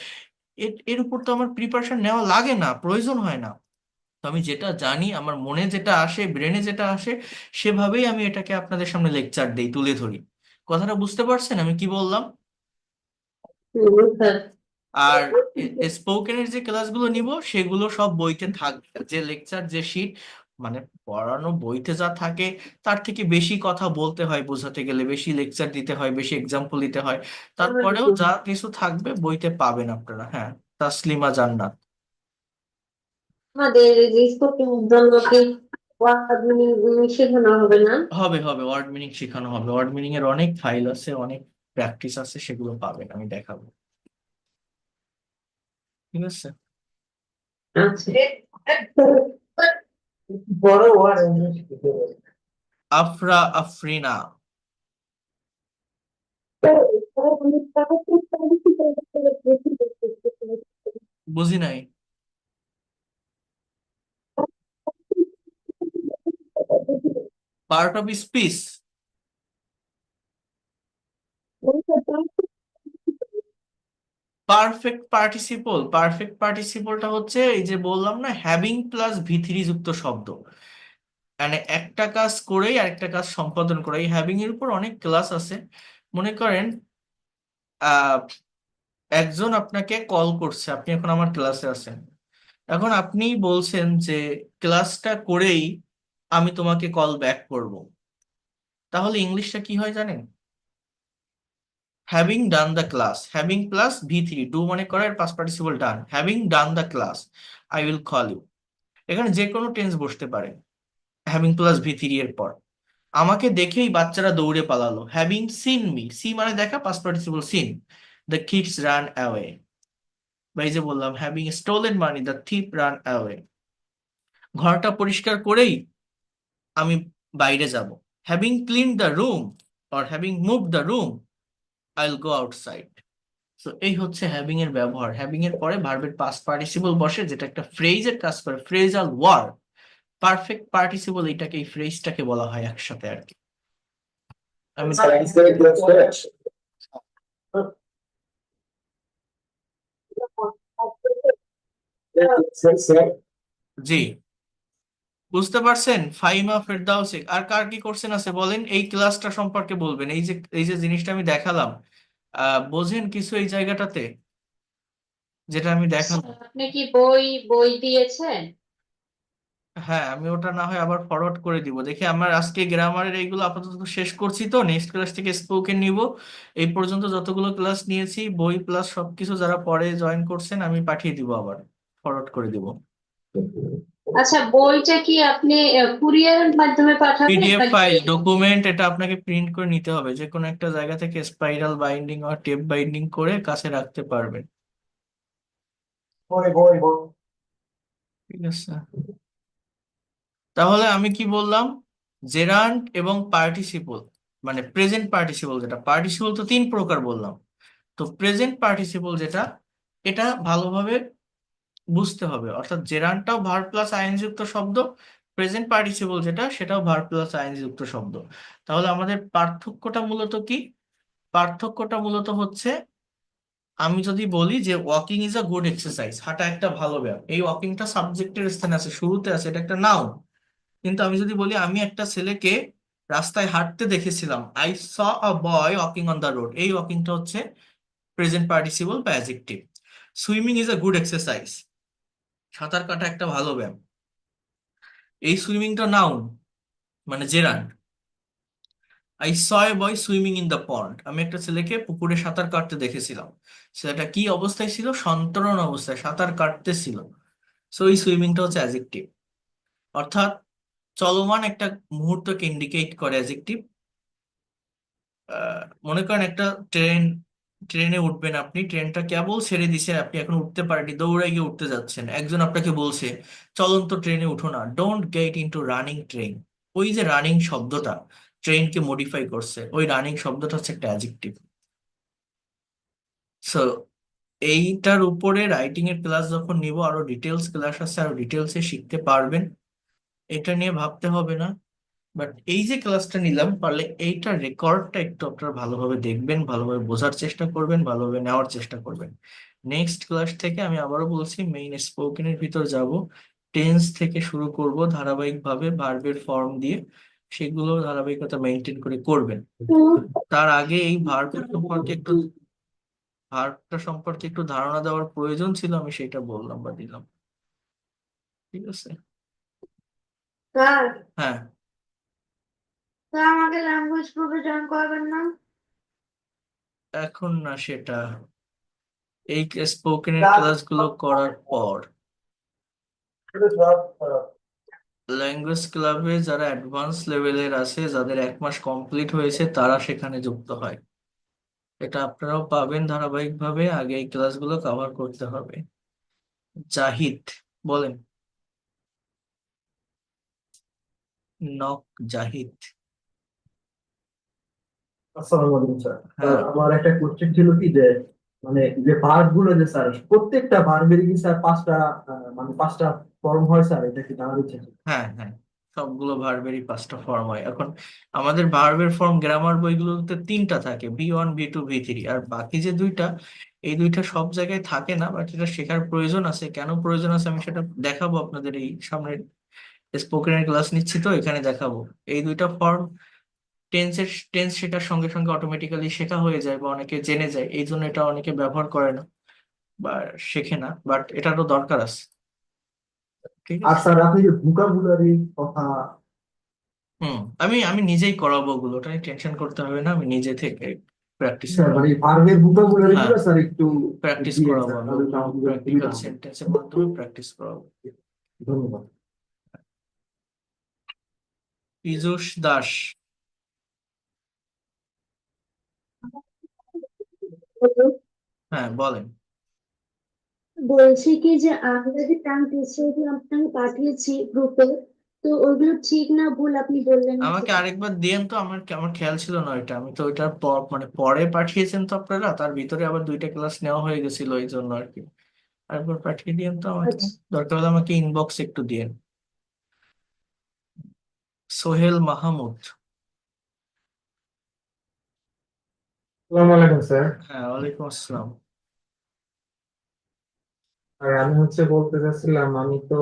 এর এর উপর তো আমার প্রিপারেশন নেওয়া লাগে না, প্রয়োজন হয় না। তো আমি যেটা জানি, আমার মনে যেটা আসে, ব্রেনে যেটা আসে, সেভাবেই আমি এটাকে আপনাদের সামনে লেকচার দেই, তুলে ধরি। কথাটা বুঝতে পারছেন আমি কি বললাম? স্যার, আর স্পোকেনের যে ক্লাসগুলো নিব, সেগুলো সব বইতে থাকবে, যে লেকচার, যে শিট, মানে পড়ানো বইতে যা থাকে তার থেকে বেশি কথা বলতে হয় বোঝাতে গেলে, বেশি লেকচার দিতে হয়, বেশি এক্সাম্পল দিতে হয়। তারপরেও যা কিছু থাকবে বইতে পাবেন আপনারা। হ্যাঁ, তাসলিমা জান্নাত। আমাদের স্পোকেন জন্য ওয়ার্ড মিনিং শেখানো হবে না? হবে হবে, ওয়ার্ড মিনিং শেখানো হবে। ওয়ার্ড মিনিং এর অনেক ফাইল আছে, অনেক প্র্যাকটিস আছে, সেগুলো পাবেন, আমি দেখাবো। ঠিক আছে। আচ্ছা, বড় ওয়ার্ড। আফরা আফরিনা। বুঝি নাই। Part of speech. Perfect participle, perfect পার্টিসিপলটা হচ্ছে এই যে বললাম না, হ্যাভিং প্লাস ভি থ্রি যুক্ত শব্দ। মানে একটা কাজ করেই আরেকটা কাজ সম্পাদন করা। এই হ্যাভিং এর উপর অনেক ক্লাস আছে। মনে করেন আহ একজন আপনাকে কল করছে, আপনি এখন আমার ক্লাসে আছেন, এখন আপনি বলছেন যে ক্লাসটা করেই আমি তোমাকে কল ব্যাক করব, তাহলে ইংলিশটা কি হয় জানেন? Having done the class, having plus V3, do মানে করার past participle done, having done the class I will call you. এখানে যে কোনো টেন্স বসতে পারে হ্যাভিং প্লাস V3 এর পর। আমাকে দেখেই বাচ্চারা দৌড়ে পালালো, হ্যাভিং সিন মি, সি মানে দেখা, past participle seen, the kids ran away. বা এই যে বললাম having stolen money, the thief run away. ঘরটা পরিষ্কার করেই আমি বাইরে যাব, having clean the room or having move the room I will go outside. তো এই হচ্ছে হ্যাভিং এর ব্যবহার। হ্যাভিং এর পরে ভার্বের পাস্ট পার্টিসিপল বসে, যেটা একটা ফ্রেজের কাজ করে, ফ্রেজাল ওয়ার্ড। পারফেক্ট পার্টিসিপল এইটাকে, এই ফ্রেজটাকে বলা হয় একসাথে আর কি। আমি জি, বুঝতে পারছেন? ফাইমা ফেরদাউসি। আর কার কি কোশ্চেন আছে বলেন, এই ক্লাসটা সম্পর্কে বলবেন। এই যে জিনিসটা আমি দেখালাম, বোঝেন কিছু এই জায়গাটাতে যেটা আমি দেখালাম? আপনি কি বই বই দিয়েছেন? হ্যাঁ, আমি ওটা না হয় আবার ফরওয়ার্ড করে দিব। দেখি, আমার আজকে গ্রামারের এইগুলো আপাতত শেষ করছি, তো নেক্সট ক্লাস থেকে স্পোকেন নিব। এই পর্যন্ত যতগুলো ক্লাস নিয়েছি বই প্লাস সবকিছু যারা পরে জয়েন করছেন আমি পাঠিয়ে দিব, আবার ফরওয়ার্ড করে দিব। আচ্ছা, বইটা কি আপনি কুরিয়ারের মাধ্যমে পাঠাবেন PDF নাকি? ফাইল, ডকুমেন্ট, এটা আপনাকে প্রিন্ট করে নিতে হবে, যে কোনো একটা জায়গা থেকে স্পাইরাল বাইন্ডিং আর টেপ বাইন্ডিং করে কাছে রাখতে পারবেন। ঠিক আছে, তাহলে আমি কি বললাম? জেরান্ড এবং পার্টিসিপল, মানে প্রেজেন্ট পার্টিসিপল যেটা, পার্টিসিপল তো তিন প্রকার বললাম। তো প্রেজেন্ট পার্টিসিপল যেটা, এটা ভালোভাবে বুঝতে হবে। অর্থাৎ জেরান্ডটাও ভার্ব প্লাস আইএনজি যুক্ত শব্দ, প্রেজেন্ট পার্টিসিপল যেটা সেটাও ভার্ব প্লাস আইএনজি যুক্ত শব্দ। তাহলে আমাদের পার্থক্যটা মূলত কি? পার্থক্যটা মূলত হচ্ছে, আমি যদি বলি যে walking is a good exercise, হাঁটা একটা ভালো ব্যায়াম, এই ওয়াকিংটা সাবজেক্টের স্থানে আছে, শুরুতে আছে, এটা একটা নাউন। কিন্তু আমি যদি বলি আমি একটা ছেলেকে রাস্তায় হাঁটতে দেখেছিলাম, I saw a boy walking on the road, এই ওয়াকিংটা হচ্ছে প্রেজেন্ট পার্টিসিপল বা adjective. Swimming is a good exercise, সাঁতার কাটা একটা ভালো ব্যায়াম, এই সুইমিংটা নাউন মানে gerund. I saw a boy swimming in the pond, আমি একটা ছেলেকে পুকুরে সাঁতার কাটতে দেখেছিলাম, সেটা কি অবস্থায় ছিল? সন্তরণ অবস্থায় সাঁতার কাটতেছিল। সো এই সুইমিংটা হচ্ছে অ্যাডজেক্টিভ। অর্থাৎ চলমান একটা মুহূর্তকে ইন্ডিকেট করে অ্যাডজেক্টিভ। মনে করেন একটা ট্রেনে উঠবেন, আপনি ট্রেনটা কেবল ছেড়ে দিছেন, আপনি এখন উঠতে পারেননি, দৌড়ে গিয়ে উঠতে যাচ্ছেন, একজন আপনাকে বলছে চলন্ত ট্রেনে উঠো না, don't get into running train. ওই যে রানিং শব্দটা ট্রেনকে মডিফাই করছে, ওই রানিং শব্দটা হচ্ছে একটা অ্যাডজেক্টিভ। সো এইটার উপরে রাইটিং এর ক্লাস যখন নিব, আরো ডিটেলস ক্লাস আছে, আরো ডিটেলসে শিখতে পারবেন, এটা নিয়ে ভাবতে হবে না। বাট এই যে ক্লাসটা নিলাম, পারলে এইটার রেকর্ডটা একটু আপনারা ভালোভাবে দেখবেন, ভালোভাবে বোঝার চেষ্টা করবেন, ভালোভাবে নেওয়ার চেষ্টা করবেন। নেক্সট ক্লাস থেকে আমি আবারও বলছি মেইন স্পোকেনের ভিতর যাব, টেন্স থেকে শুরু করব ধারাবাহিকভাবে, ভার্বের ফর্ম দিয়ে সেগুলো ধারাবাহিকতা মেনটেন করে করবেন। তার আগে এই ভার্বটা সম্পর্কে একটু ধারণা দেওয়ার প্রয়োজন ছিল, আমি সেটা বললাম বা দিলাম। ঠিক আছে? স্যার, হ্যাঁ, স্যার আমাকে ল্যাঙ্গুয়েজ গ্রুপে জয়েন করবেন না? এখন না সেটা, এই স্পোকেনের ক্লাসগুলো করার পর। ল্যাঙ্গুয়েজ ক্লাবে যারা অ্যাডভান্স লেভেলের আছে, যাদের 1 মাস কমপ্লিট হয়েছে, তারা সেখানে যুক্ত হয়। এটা আপনারাও পাবেন ধারাবাহিকভাবে, আগে এই ক্লাসগুলো কভার করতে হবে। জাহিদ, বলেন। নক জাহিদ। আসসালামু আলাইকুম স্যার। হ্যাঁ, আমার একটা কোশ্চেন ছিল কি যে মানে যে ভার্ব গুলো যে স্যার প্রত্যেকটা ভার্বের কি স্যার পাঁচটা মানে পাঁচটা ফর্ম হয় স্যার, এটা কি জানার ইচ্ছা ছিল। হ্যাঁ, হ্যাঁ, সবগুলো ভার্বেরই 5টা ফর্ম হয়। এখন আমাদের ভার্বের ফর্ম গ্রামার বইগুলোতে 3টা থাকে, V1 V2 V3, আর বাকি যে দুইটা, এই দুইটা সব জায়গায় থাকে না, বাট এটা শেখার প্রয়োজন আছে। কেন প্রয়োজন আছে আমি সেটা দেখাবো আপনাদের এই সামনের স্পোকেনের ক্লাস নিচ্ছি তো এখানে দেখাবো। এই দুইটা ফর্ম টেন্স শেখার সঙ্গে সঙ্গে অটোমেটিক্যালি শেখা হয়ে যায় বা অনেকে জেনে যায়, এই জন্য এটা অনেকে ব্যবহার করে না বা শেখে না, বাট এটারও দরকার আছে। ঠিক আর আছে। স্যার আপনি যে ভোকাবুলারির কথা, আমি আমি নিজেই করাবো ওগুলো, ওটা টেনশন করতে হবে না, আমি নিজে থেকে প্র্যাকটিস স্যার মানে করাবো। ভার্বের ভোকাবুলারি হ্যাঁ, গুলো স্যার একটু প্র্যাকটিস দিয়েন করাবো স্যার, আমি তাহলে তো ওগুলো, আমাদের সুবিধা প্র্যাকটিক্যাল হবে। সেন্টেন্সের মাধ্যমে প্র্যাকটিস করাবো। ধন্যবাদ। পীযূষ দাস। হ্যাঁ বলেন। বলছি কি যে আমরা যে টার্ম টিচার আপনাকে পাঠিয়েছি গ্রুপে, তো ওইগুলো ঠিক না ভুল আপনি বললেন না আমাকে সেটা। আরেকবার দিয়েন তো, আমার আমার খেয়াল ছিল না ওইটা, আমি তো ওইটার পর মানে পরে পাঠিয়েছেন তো আপনারা, তার ভিতরে আবার দুইটা ক্লাস নেওয়া হয়ে গেছিল এই জন্য আর কি। আরেকবার পাঠিয়ে দিয়েন তো আমাকে, আচ্ছা, দরকার হলে আমাকে ইনবক্স একটু দিয়েন। সোহেল মাহমুদ। আসসালামু আলাইকুম স্যার। হ্যাঁ, ওয়ালাইকুম আসসালাম। আর আমি বলতে চাচ্ছিলাম, আমি তো